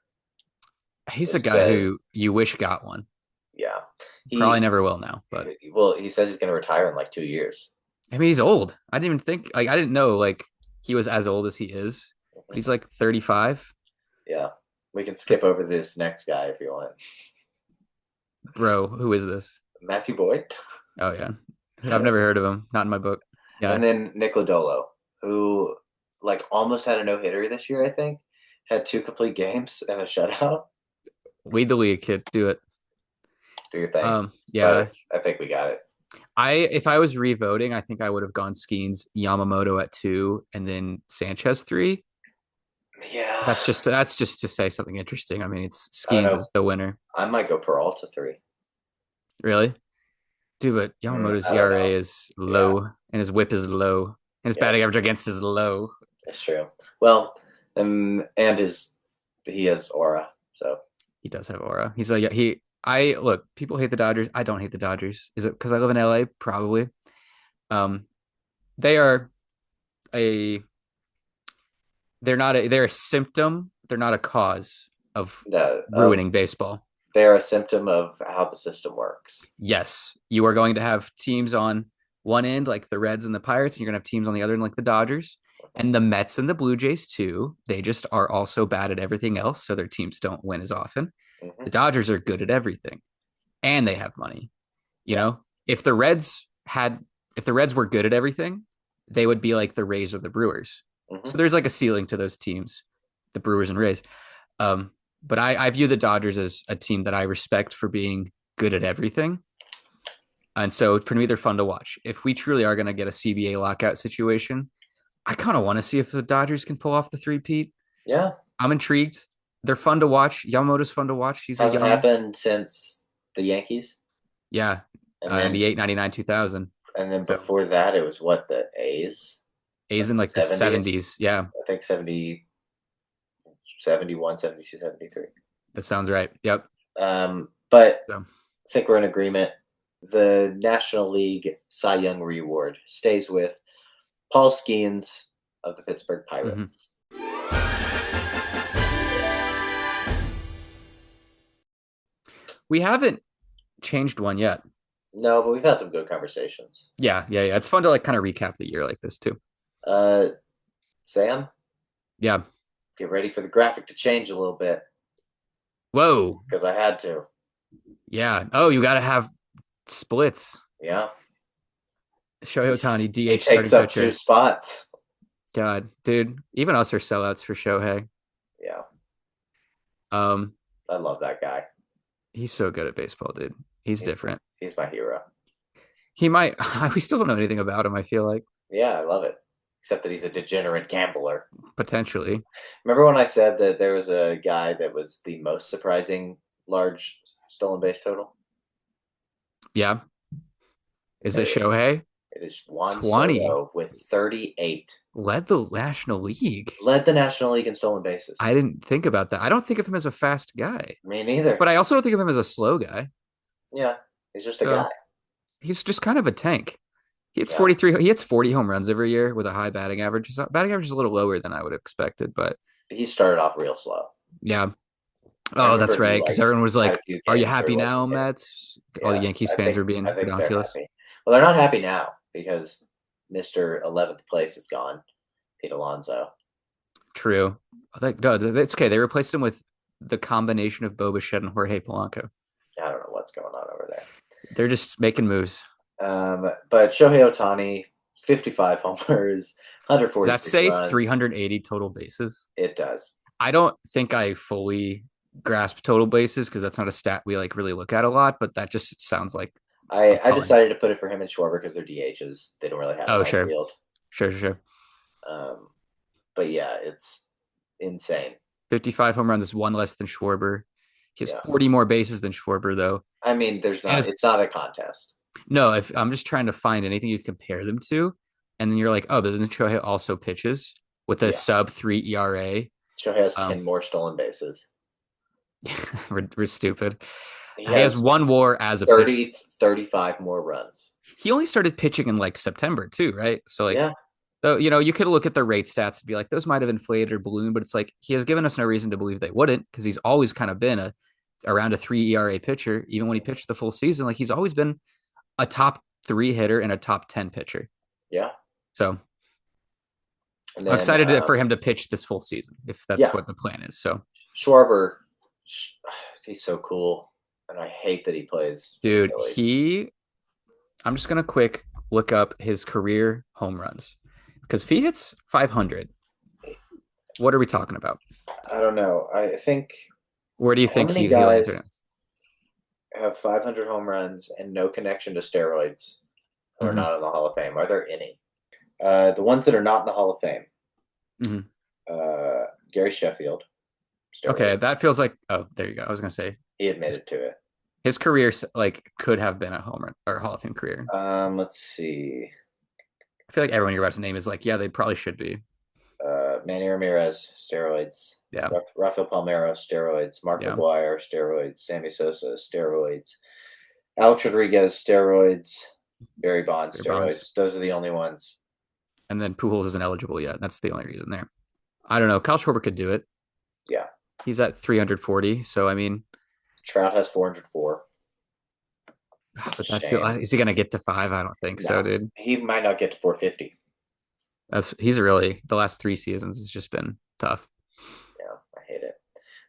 He's a guy who you wish got one. Yeah. Probably never will now. But he says he's going to retire in like 2 years. I mean, he's old. I didn't even think, I didn't know he was as old as he is. But he's like 35. Yeah. We can skip over this next guy if you want. Bro, who is this? Matthew Boyd. Oh, yeah. I've never heard of him. Not in my book. Yeah. And then Nick Lodolo, who almost had a no-hitter this year, I think. Had 2 complete games and a shutout. Lead the league, kid. Do it. Do your thing. Yeah. I think we got it. If I was re-voting, I think I would have gone Skeens, Yamamoto at 2, and then Sanchez 3. Yeah. That's just to say something interesting. I mean, it's Skeens is the winner. I might go Peralta 3. Really? Dude, but Yamamoto's ERA is low, and his whip is low, and his batting average against is low. That's true. Well, and he has aura, so he does have aura. Look, people hate the Dodgers. I don't hate the Dodgers. Is it because I live in LA? Probably. They're a symptom. They're not a cause of No, ruining baseball. they're a symptom of how the system works. Yes, you are going to have teams on one end like the Reds and the Pirates, and you're going to have teams on the other end like the Dodgers and the Mets and the Blue Jays too. They just are also bad at everything else, so their teams don't win as often. Mm-hmm. The Dodgers are good at everything, and they have money. You Yeah. know, if the Reds were good at everything, they would be like the Rays or the Brewers. Mm-hmm. So there's like a ceiling to those teams, the Brewers and Rays. But I view the Dodgers as a team that I respect for being good at everything. And so for me, they're fun to watch. If we truly are going to get a CBA lockout situation, I kind of want to see if the Dodgers can pull off the three-peat. Yeah. I'm intrigued. They're fun to watch. Yamamoto's fun to watch. He's Hasn't happened since the Yankees. Yeah. And then 98, 99, 2000. And then before that, it was what, the A's? A's in like the 70s. Yeah. I think 70, 71, 72, 73. That sounds right. Yep. But So. I think we're in agreement. The National League Cy Young Award stays with Paul Skeens of the Pittsburgh Pirates. We haven't changed one yet. No, but we've had some good conversations. Yeah. It's fun to like kind of recap the year like this too. Sam? Yeah. Get ready for the graphic to change a little bit. Whoa. Because I had to. Yeah. Oh, you got to have splits. Yeah. Shohei Ohtani, DH He takes up 2 spots. God, dude. Even us are sellouts for Shohei. Yeah. I love that guy. He's so good at baseball, dude. He's different. He's my hero. He might. We still don't know anything about him, I feel like. Yeah, I love it. Except that he's a degenerate gambler. Potentially. Remember when I said that there was a guy that was the most surprising large stolen base total? Yeah. Is it Shohei? It is Juan 20 Soto with 38. Led the National League. Led the National League in stolen bases. I didn't think about that. I don't think of him as a fast guy. Me neither. But I also don't think of him as a slow guy. Yeah, he's just a guy. He's just kind of a tank. He hits 43. He hits 40 home runs every year with a high batting average. His batting average is a little lower than I would have expected, but he started off real slow. Yeah. Oh, that's right. Because everyone was like, "Are you happy now, Mets?" All the Yankees fans were being ridiculous. Well, they're not happy now because Mr. 11th place is gone, Pete Alonso. True. No, it's okay. They replaced him with the combination of Bo Bichette and Jorge Polanco. I don't know what's going on over there. They're just making moves. But Shohei Ohtani, 55 homers, 140. Does that say runs. 380 total bases? It does. I don't think I fully grasp total bases because that's not a stat we like really look at a lot, but that just sounds like I decided to put it for him and Schwarber because they're DHs. They don't really have a field. Sure. But yeah, it's insane. 55 home runs is one less than Schwarber. He has 40 more bases than Schwarber, though. I mean, it's not a contest. No, if I'm just trying to find anything you compare them to, and then you're like, oh, but then Shohei also pitches with a sub-3 ERA. Shohei has 10 more stolen bases. We're stupid. He has one WAR as a 35 more runs. He only started pitching in like September too, right? So like, so, you could look at the rate stats and be like, those might have inflated or ballooned, but it's like he has given us no reason to believe they wouldn't because he's always kind of been around a 3 ERA pitcher, even when he pitched the full season. Like he's always been a top 3 hitter and a top 10 pitcher. Yeah. So I'm excited for him to pitch this full season if that's what the plan is. So Schwarber, he's so cool. And I hate that he plays. Dude, I'm just going to quick look up his career home runs because if he hits 500, what are we talking about? I don't know. I think. Where do you think he guys have 500 home runs and no connection to steroids or not in the Hall of Fame? Are there any? The ones that are not in the Hall of Fame. Gary Sheffield. Steroids. Okay, that feels like. Oh, there you go. I was going to say. He admitted to it. His career could have been a home run or Hall of Fame career. Let's see. I feel like everyone you're about to name is like, yeah, they probably should be. Manny Ramirez, steroids. Yeah. Rafael Palmeiro, steroids. Mark McGwire, steroids. Sammy Sosa, steroids. Alex Rodriguez, steroids. Barry Bonds, steroids. Those are the only ones. And then Pujols isn't eligible yet. That's the only reason there. I don't know. Kyle Schwarber could do it. Yeah. He's at 340. So I mean, Trout has 404. but Shame. is he gonna get to 5? I don't think so, No, dude. he might not get to 450. He's really the last 3 seasons has just been tough. Yeah, I hate it.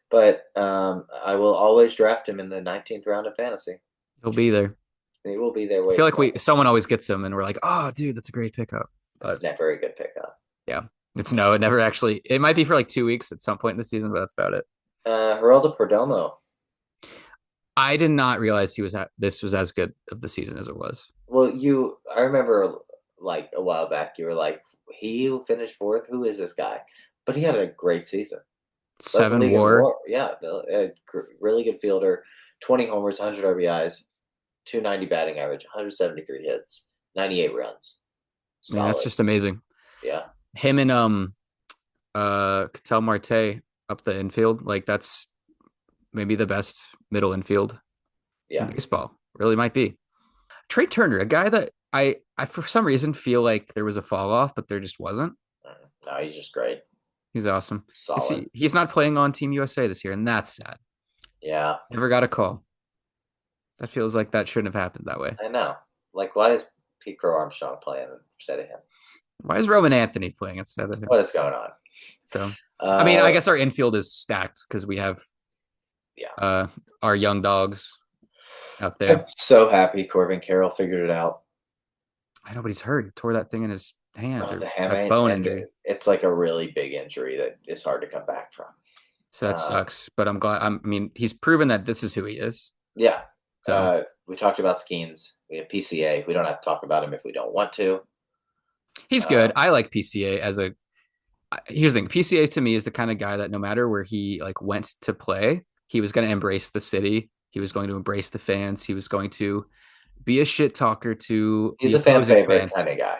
But I will always draft him in the 19th round of fantasy. He'll be there. He will be there. I feel like someone always gets him, and we're like, oh, dude, that's a great pickup. But It's never a good pickup. yeah, it never actually. It might be for like 2 weeks at some point in the season, but that's about it. Geraldo Perdomo. I did not realize this was as good of the season as it was. Well, I remember like a while back, you were like, he who finished 4th, who is this guy? But he had a great season. 7 WAR. Yeah, a really good fielder. 20 homers, 100 RBIs, 290 batting average, 173 hits, 98 runs. Man, that's just amazing. Yeah. Him and Ketel Marte up the infield, like that's maybe the best middle infield in baseball. Really might be. Trey Turner, a guy that I for some reason feel like there was a fall off, but there just wasn't. No, he's just great. He's awesome. Solid. He's not playing on Team USA this year, and that's sad. Yeah. Never got a call. That feels like that shouldn't have happened that way. I know. Like, why is Pete Crow Armstrong playing instead of him? Why is Roman Anthony playing instead of him? What is going on? So, I mean, I guess our infield is stacked because we have our young dogs out there. I'm so happy Corbin Carroll figured it out. I know, but he's hurt. He tore that thing in his hand. The hamate, bone injury. It's like a really big injury that is hard to come back from. So that sucks. But I'm glad. I mean, he's proven that this is who he is. Yeah. So. We talked about Skeens. We have PCA. We don't have to talk about him if we don't want to. He's good. I like PCA as a. Here's the thing. PCA to me is the kind of guy that no matter where he like went to play, he was going to embrace the city. He was going to embrace the fans. He was going to be a shit talker to. He's a fan favorite kind of guy.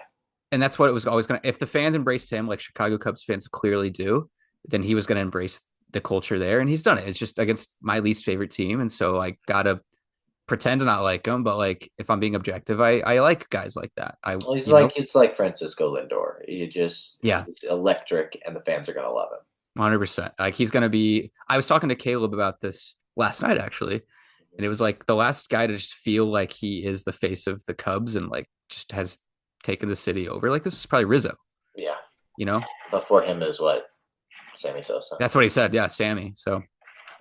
And that's what it was always going to. If the fans embraced him, like Chicago Cubs fans clearly do, then he was going to embrace the culture there, and he's done it. It's just against my least favorite team, and so I gotta pretend to not like him. But like, if I'm being objective, I like guys like that. He's like Francisco Lindor. He's electric, and the fans are gonna love him. 100%. Like he's gonna be. I was talking to Caleb about this last night actually, and it was like the last guy to just feel like he is the face of the Cubs and like just has taken the city over. Like this is probably Rizzo. Yeah. You know? Before him is what? Sammy Sosa. That's what he said. Yeah, Sammy. So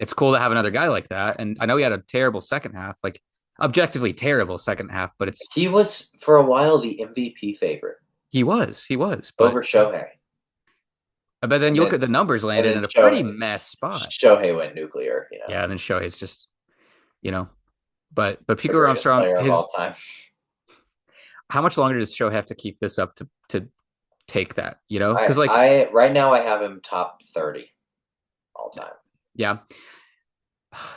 it's cool to have another guy like that. And I know he had a terrible second half, like objectively terrible second half, but he was for a while the MVP favorite. He was. But over Shohei. But then you look at the numbers landed in a pretty mess spot. Shohei went nuclear, you know. Yeah, and then Shohei's just, you know. But Pico Armstrong, of all time. How much longer does Shohei have to keep this up to take that, you know? Because right now I have him top 30 all time. Yeah,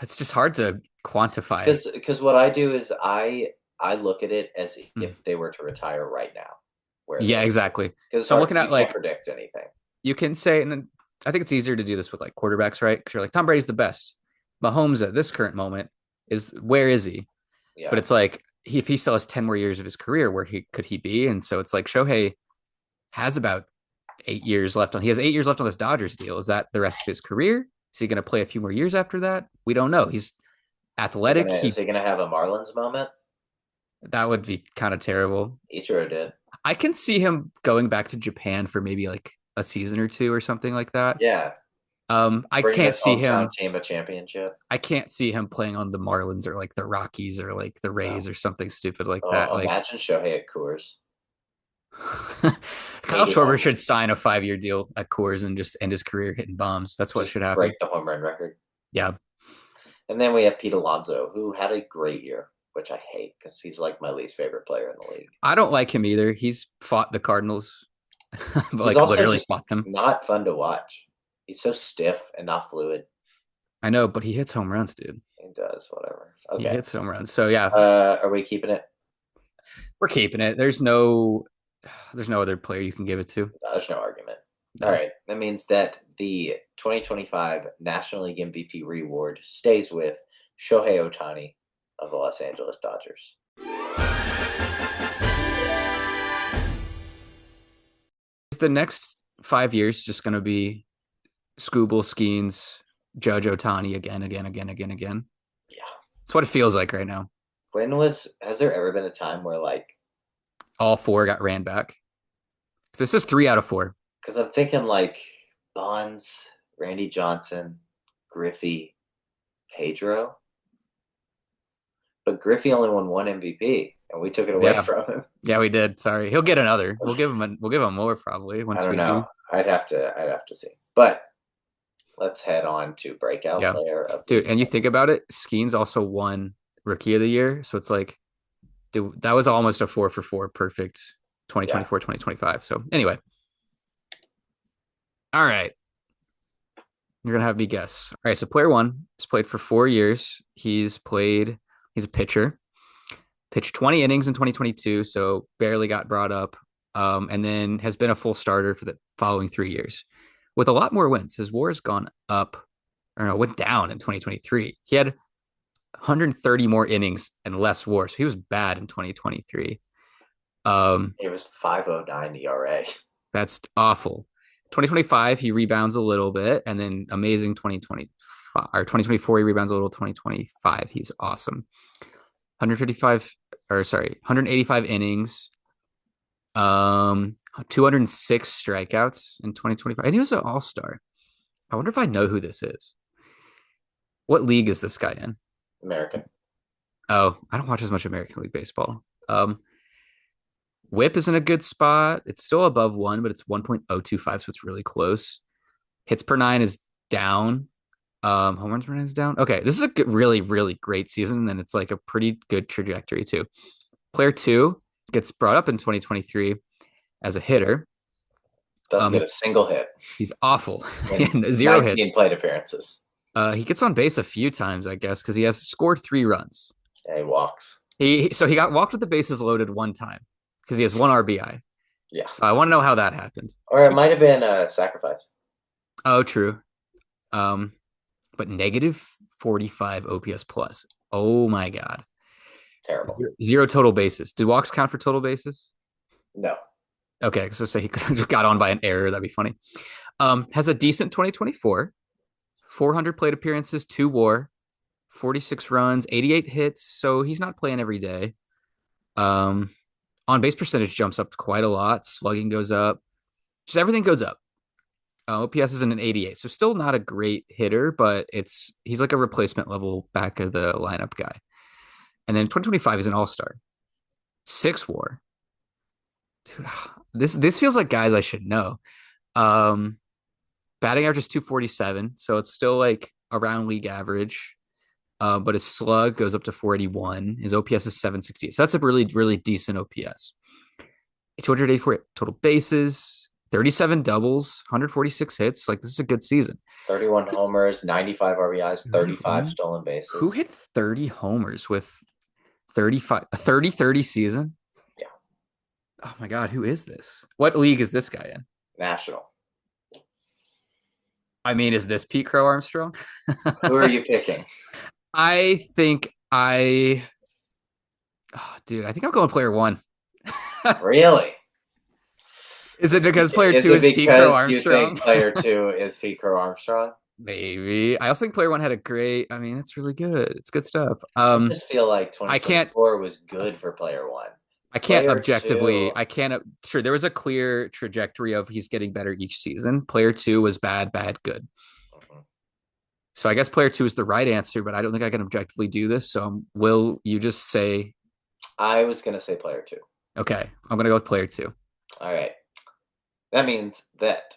it's just hard to quantify. Because what I do is I look at it as if they were to retire right now. Exactly. Because I'm looking at like predict anything. You can say, and I think it's easier to do this with like quarterbacks, right? Because you're like Tom Brady's the best. Mahomes at this current moment where is he? Yeah. But it's like if he still has 10 more years of his career, where could he be? And so it's like Shohei has about 8 years left on. He has 8 years left on this Dodgers deal. Is that the rest of his career? Is he going to play a few more years after that? We don't know. He's athletic. Is he going to have a Marlins moment? That would be kind of terrible. Ichiro did. I can see him going back to Japan for maybe like a season or two or something like that. Yeah. I can't see him team a championship. I can't see him playing on the Marlins or like the Rockies or like the Rays or something stupid like that. Imagine Shohei at Coors. Kyle Schwarber should sign a 5-year deal at Coors and just end his career hitting bombs. That's what should happen. Break the home run record. Yeah. And then we have Pete Alonso, who had a great year, which I hate because he's like my least favorite player in the league. I don't like him either. He's fought the Cardinals, but like literally fought them. Not fun to watch. He's so stiff and not fluid. I know, but he hits home runs, dude. He does, whatever. Okay. He hits home runs. So yeah. Are we keeping it? We're keeping it. There's no other player you can give it to. There's no argument. No. All right. That means that the 2025 National League MVP reward stays with Shohei Ohtani of the Los Angeles Dodgers. Is the next 5 years just going to be Skubal, Skeens, Judge Otani again. Yeah. That's what it feels like right now. Has there ever been a time where like All four got ran back. This is 3 out of 4. because I'm thinking like Bonds, Randy Johnson, Griffey, Pedro. But Griffey only won 1 MVP and we took it away from him. Yeah, we did. Sorry. He'll get another. We'll give him more probably once I don't we know. do. I'd have to see. But let's head on to breakout player of the Dude, and you think about it, Skeens also won Rookie of the Year. So it's like, dude, that was almost a 4 for 4 perfect 2024, 2025. So anyway. All right. You're going to have me guess. All right. So player 1 has played for 4 years. He's a pitcher. Pitched 20 innings in 2022. So barely got brought up. And then has been a full starter for the following 3 years with a lot more wins. His WAR has gone up, or no, went down in 2023. He had 130 more innings and less WAR. So he was bad in 2023. It was 5.09 ERA. That's awful. 2025, he rebounds a little bit, and then amazing 2025 or 2024, he rebounds a little. 2025, he's awesome. 185 innings, 206 strikeouts in 2025, and he was an all-star. I wonder if I know who this is. What league is this guy in? American. Oh, I don't watch as much American League Baseball. WHIP is in a good spot. It's still above 1, but it's 1.025, so it's really close. Hits per 9 is down. Home runs per 9 is down. Okay, this is a really, really great season, and it's like a pretty good trajectory too. Player 2 gets brought up in 2023 as a hitter. Doesn't get a single hit. He's awful. 0 hits. 19 plate appearances. He gets on base a few times, I guess, because he has scored 3 runs. Yeah, he walks. So he got walked with the bases loaded 1 time because he has 1 RBI. Yeah. So I want to know how that happened. Or it might have been a sacrifice. Oh, true. But negative 45 OPS plus. Oh my God. Terrible. 0 total bases. Do walks count for total bases? No. Okay, so say he got on by an error. That'd be funny. Has a decent 2024. 400 plate appearances, 2 WAR, 46 runs, 88 hits. So he's not playing every day. On base percentage jumps up quite a lot. Slugging goes up. Just everything goes up. OPS is in an 88, so still not a great hitter, but he's like a replacement level back of the lineup guy. And then 2025 is an all-star. 6 WAR. Dude, this feels like guys I should know. Batting average is 247, so it's still like around league average. But his slug goes up to 481. His OPS is 768. So that's a really, really decent OPS. 284 total bases, 37 doubles, 146 hits. Like, this is a good season. 31 homers, 95 RBIs, 35 stolen bases. Who hit 30 homers with 30 season? Yeah. Oh my God, who is this? What league is this guy in? National. I mean, is this Pete Crow Armstrong? Who are you picking? I think I'm going player 1. Really? Is it because player 2 is Pete Crow Armstrong? You think player 2 is Pete Crow Armstrong? Maybe. I also think player 1 had a great. I mean, it's really good. It's good stuff. I just feel like 2024 was good for player 1. I can't Player objectively. 2, I can't. Sure, there was a clear trajectory of he's getting better each season. Player 2 was bad, good. So I guess player 2 is the right answer, but I don't think I can objectively do this. So will you just say? I was going to say player 2. Okay, I'm going to go with player 2. All right. That means that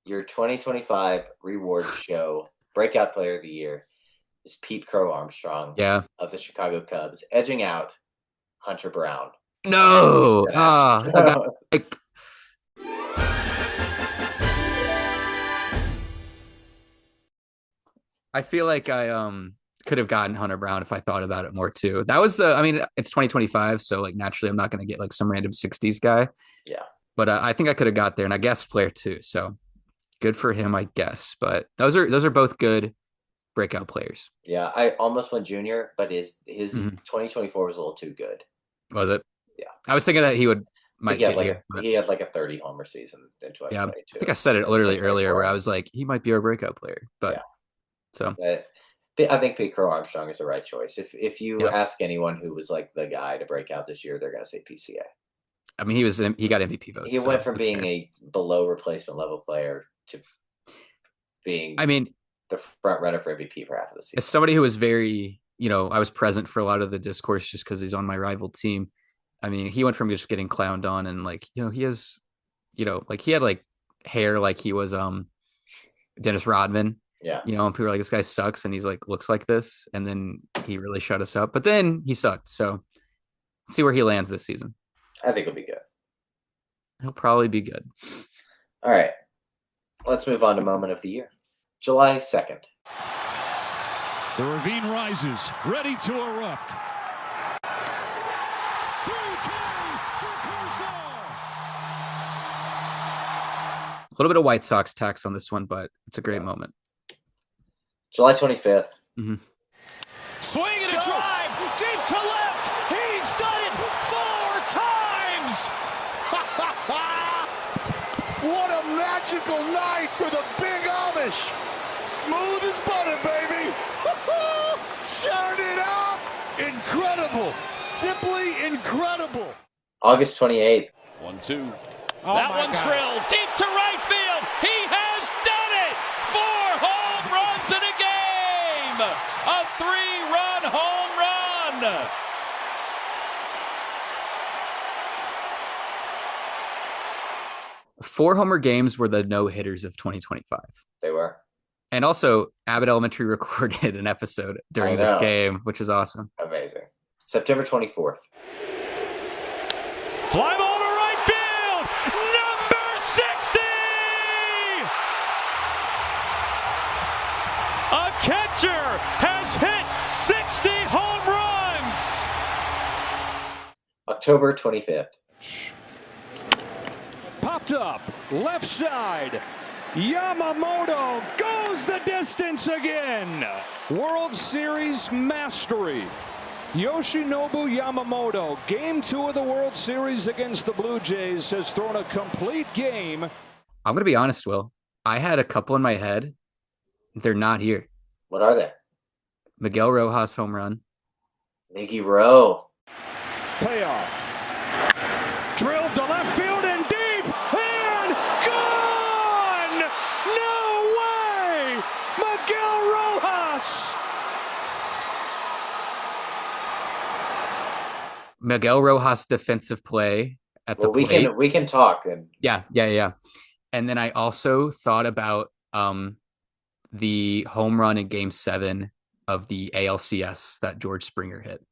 your 2025 reward show breakout player of the year is Pete Crow Armstrong of the Chicago Cubs, edging out Hunter Brown. No. I feel like I could have gotten Hunter Brown if I thought about it more too. That was it's 2025, so like naturally I'm not going to get like some random 60s guy. Yeah. But I think I could have got there, and I guess player 2. So good for him, I guess. But those are both good breakout players. Yeah, I almost went junior, but his 2024 was a little too good. Was it? Yeah. I was thinking that he had like a 30 homer season in 2022. Yeah, I think I said it literally earlier where I was like, he might be our breakout player. But So I think Pete Crow Armstrong is the right choice. If you ask anyone who was like the guy to break out this year, they're going to say PCA. I mean, he got MVP votes. He went from being a below replacement level player to being, the front runner for MVP for half of the season. As somebody who was very, I was present for a lot of the discourse just because he's on my rival team. I mean, he went from just getting clowned on and like, he has, like he had like hair like he was Dennis Rodman. Yeah. And people are like, this guy sucks, and he's like looks like this, and then he really shut us up. But then he sucked. So see where he lands this season. I think he'll be good. He'll probably be good. All right. Let's move on to moment of the year. July 2nd. The ravine rises, ready to erupt. 3K for Kershaw. A little bit of White Sox tax on this one, but it's a great moment. July 25th. Mm-hmm. Swing and a drive, deep to left. He's done it 4 times. What a magical night for the Big Amish. Smooth as butter, baby. Turn it up. Incredible. Simply incredible. August 28th. 1-2. Oh, that one's drilled deep to right field. He has done it. 4 home runs in a game. A 3-run home run. Four homer games were the no-hitters of 2025. They were. And also, Abbott Elementary recorded an episode during this game, which is awesome. Amazing. September 24th. Fly ball to right field. Number 60. A catcher has hit 60 home runs. October 25th. Popped up, left side. Yamamoto goes the distance again. World Series mastery. Yoshinobu Yamamoto, Game 2 of the World Series against the Blue Jays, has thrown a complete game. I'm going to be honest, Will. I had a couple in my head. They're not here. What are they? Miguel Rojas home run. Miggy Rowe. Payoff. Drilled to left field and deep and gone! No way! Miguel Rojas! Miguel Rojas defensive play at the plate. We can talk. And Yeah. And then I also thought about the home run in Game 7 of the ALCS that George Springer hit.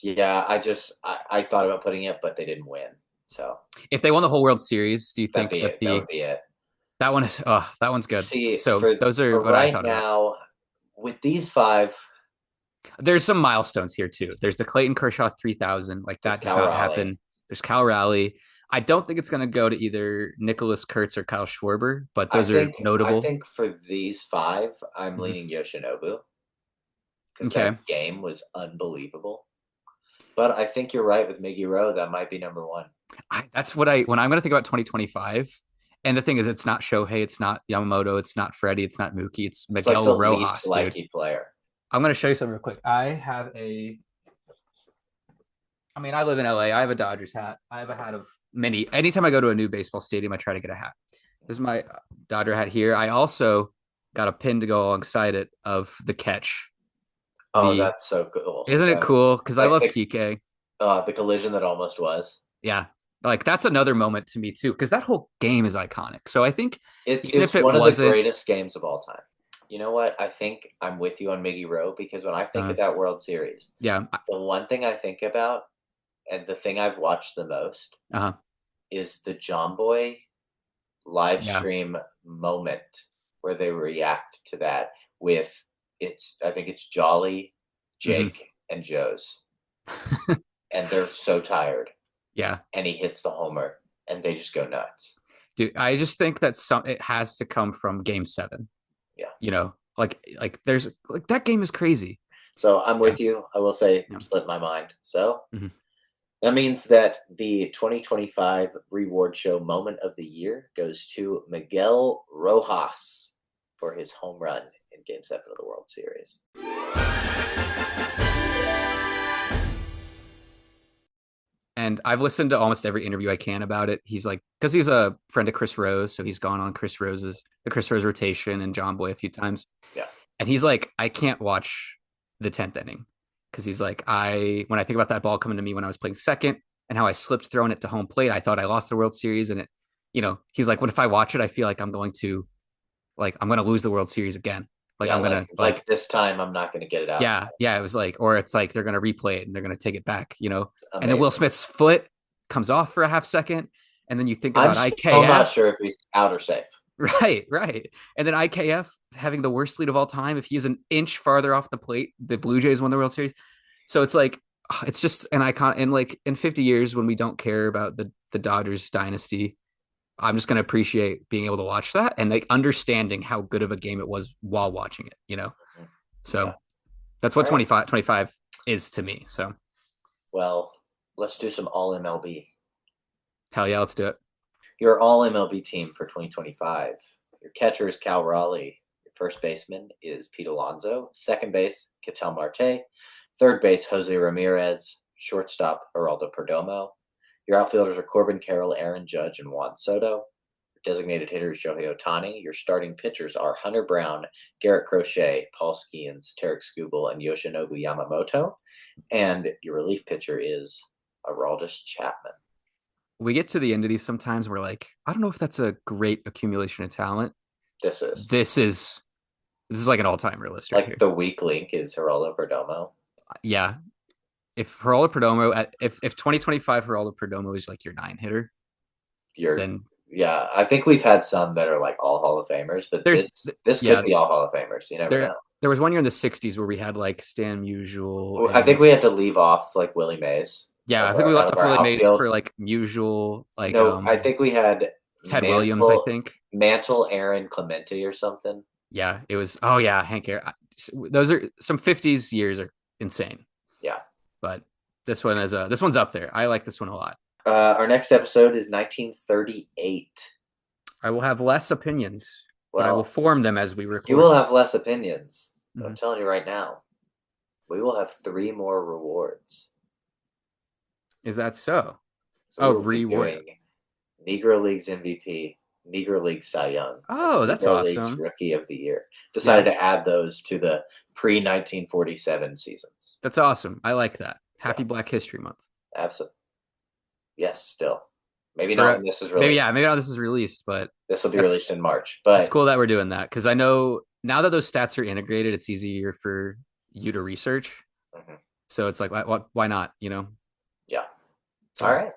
Yeah, I thought about putting it, but they didn't win. So if they won the whole World Series, do you think that would be it? That one is that one's good. See, so those are what right I thought now about. With these 5. There's some milestones here too. There's the Clayton Kershaw 3000, like that does not happen. There's Cal Raleigh. I don't think it's going to go to either Nicholas Kurtz or Kyle Schwarber, but those are notable. I think for these 5, I'm leaning Yoshinobu because that game was unbelievable. But I think you're right with Miggy Rowe. That might be number 1. That's what when I'm going to think about 2025. And the thing is, it's not Shohei, it's not Yamamoto, it's not Freddie, it's not Mookie, it's Miguel like the Rojas, least likely player. I'm going to show you something real quick. I live in LA. I have a Dodgers hat. I have a hat of many. Anytime I go to a new baseball stadium, I try to get a hat. This is my Dodger hat here. I also got a pin to go alongside it of the catch. Oh, that's so cool. Isn't it cool? Because I love Kike. The collision that almost was. Yeah. Like, that's another moment to me, too, because that whole game is iconic. So I think it's one of the greatest games of all time. You know what? I think I'm with you on Miggy Rowe because when I think of that World Series, the one thing I think about and the thing I've watched the most is the John Boy live stream moment where they react to that with I think it's Jolly, Jake, and Joe's. And they're so tired. Yeah. And he hits the homer and they just go nuts. Dude, I just think that it has to come from Game 7. Yeah. You know, like there's like that game is crazy. So I'm with you. I will say slipped my mind. So that means that the 2025 Reward Show Moment of the Year goes to Miguel Rojas for his home run in in Game 7 of the World Series. And I've listened to almost every interview I can about it. He's like, because he's a friend of Chris Rose, so he's gone on the Chris Rose rotation and John Boy a few times. Yeah. And he's like, I can't watch the 10th inning because he's like, when I think about that ball coming to me when I was playing second and how I slipped throwing it to home plate, I thought I lost the World Series. And he's like, what if I watch it? I feel like I'm going to lose the World Series again. Like this time I'm not going to get it out. Yeah. Yeah. It was like, or it's like, they're going to replay it and they're going to take it back, Amazing. And then Will Smith's foot comes off for a half second. And then you think about IKF. I'm not sure if he's out or safe. Right. And then IKF having the worst lead of all time. If he's an inch farther off the plate, the Blue Jays won the World Series. So it's like, it's just an icon. And like in 50 years, when we don't care about the Dodgers dynasty, I'm just going to appreciate being able to watch that and like understanding how good of a game it was while watching it, So that's what 25 is to me. So, well, let's do some all MLB. Hell yeah, let's do it. Your all MLB team for 2025. Your catcher is Cal Raleigh. Your first baseman is Pete Alonso. Second base, Ketel Marte. Third base, Jose Ramirez. Shortstop, Geraldo Perdomo. Your outfielders are Corbin Carroll, Aaron Judge, and Juan Soto. Your designated hitter is Shohei Ohtani. Your starting pitchers are Hunter Brown, Garrett Crochet, Paul Skeens, Tarek Skubal, and Yoshinobu Yamamoto. And your relief pitcher is Aroldis Chapman. We get to the end of these sometimes. We're like, I don't know if that's a great accumulation of talent. This is like an all-time realist. Like here. The weak link is Geraldo Perdomo. Yeah. If Geraldo Perdomo, if 2025 Geraldo Perdomo is like your 9 hitter, then yeah, I think we've had some that are like all Hall of Famers, but this could be all Hall of Famers. You never know. There was one year in the 60s where we had like Stan Musial. I think we had to leave off like Willie Mays. Yeah, I think we left off Willie Mays for like Musial. Like I think we had Ted Williams. I think Mantle, Aaron Clemente, or something. Yeah, it was. Oh yeah, Hank Aaron. Those are some 50s years are insane. Yeah, but this one's up there. I like this one a lot. Our next episode is 1938. I will have less opinions, but I will form them as we record. You will have less opinions. Mm-hmm. I'm telling you right now, we will have 3 more rewards. Is that so? Reward. Negro League's MVP, Negro League Cy Young. Oh, that's Negro awesome. League's Rookie of the Year. Decided to add those to the pre-1947 seasons. That's awesome. I like that. Happy Black History Month. Absolutely. Yes, still. Maybe not when this is released. Maybe not when this is released, but this will be released in March. But it's cool that we're doing that because I know now that those stats are integrated, it's easier for you to research. Mm-hmm. So it's like, why not? Yeah. So. All right.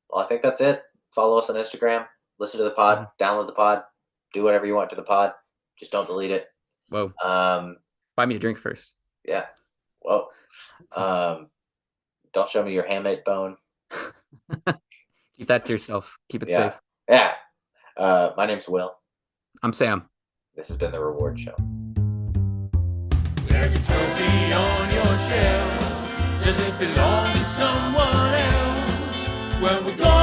Well, I think that's it. Follow us on Instagram. Listen to the pod. Mm-hmm. Download the pod. Do whatever you want to the pod. Just don't delete it. Whoa. Buy me a drink first. Yeah. Whoa. Don't show me your handmade bone. Keep that to yourself. Keep it safe. Yeah. My name's Will. I'm Sam. This has been The Reward Show. There's a trophy on your shelf. Does it belong to someone else? When we're gone.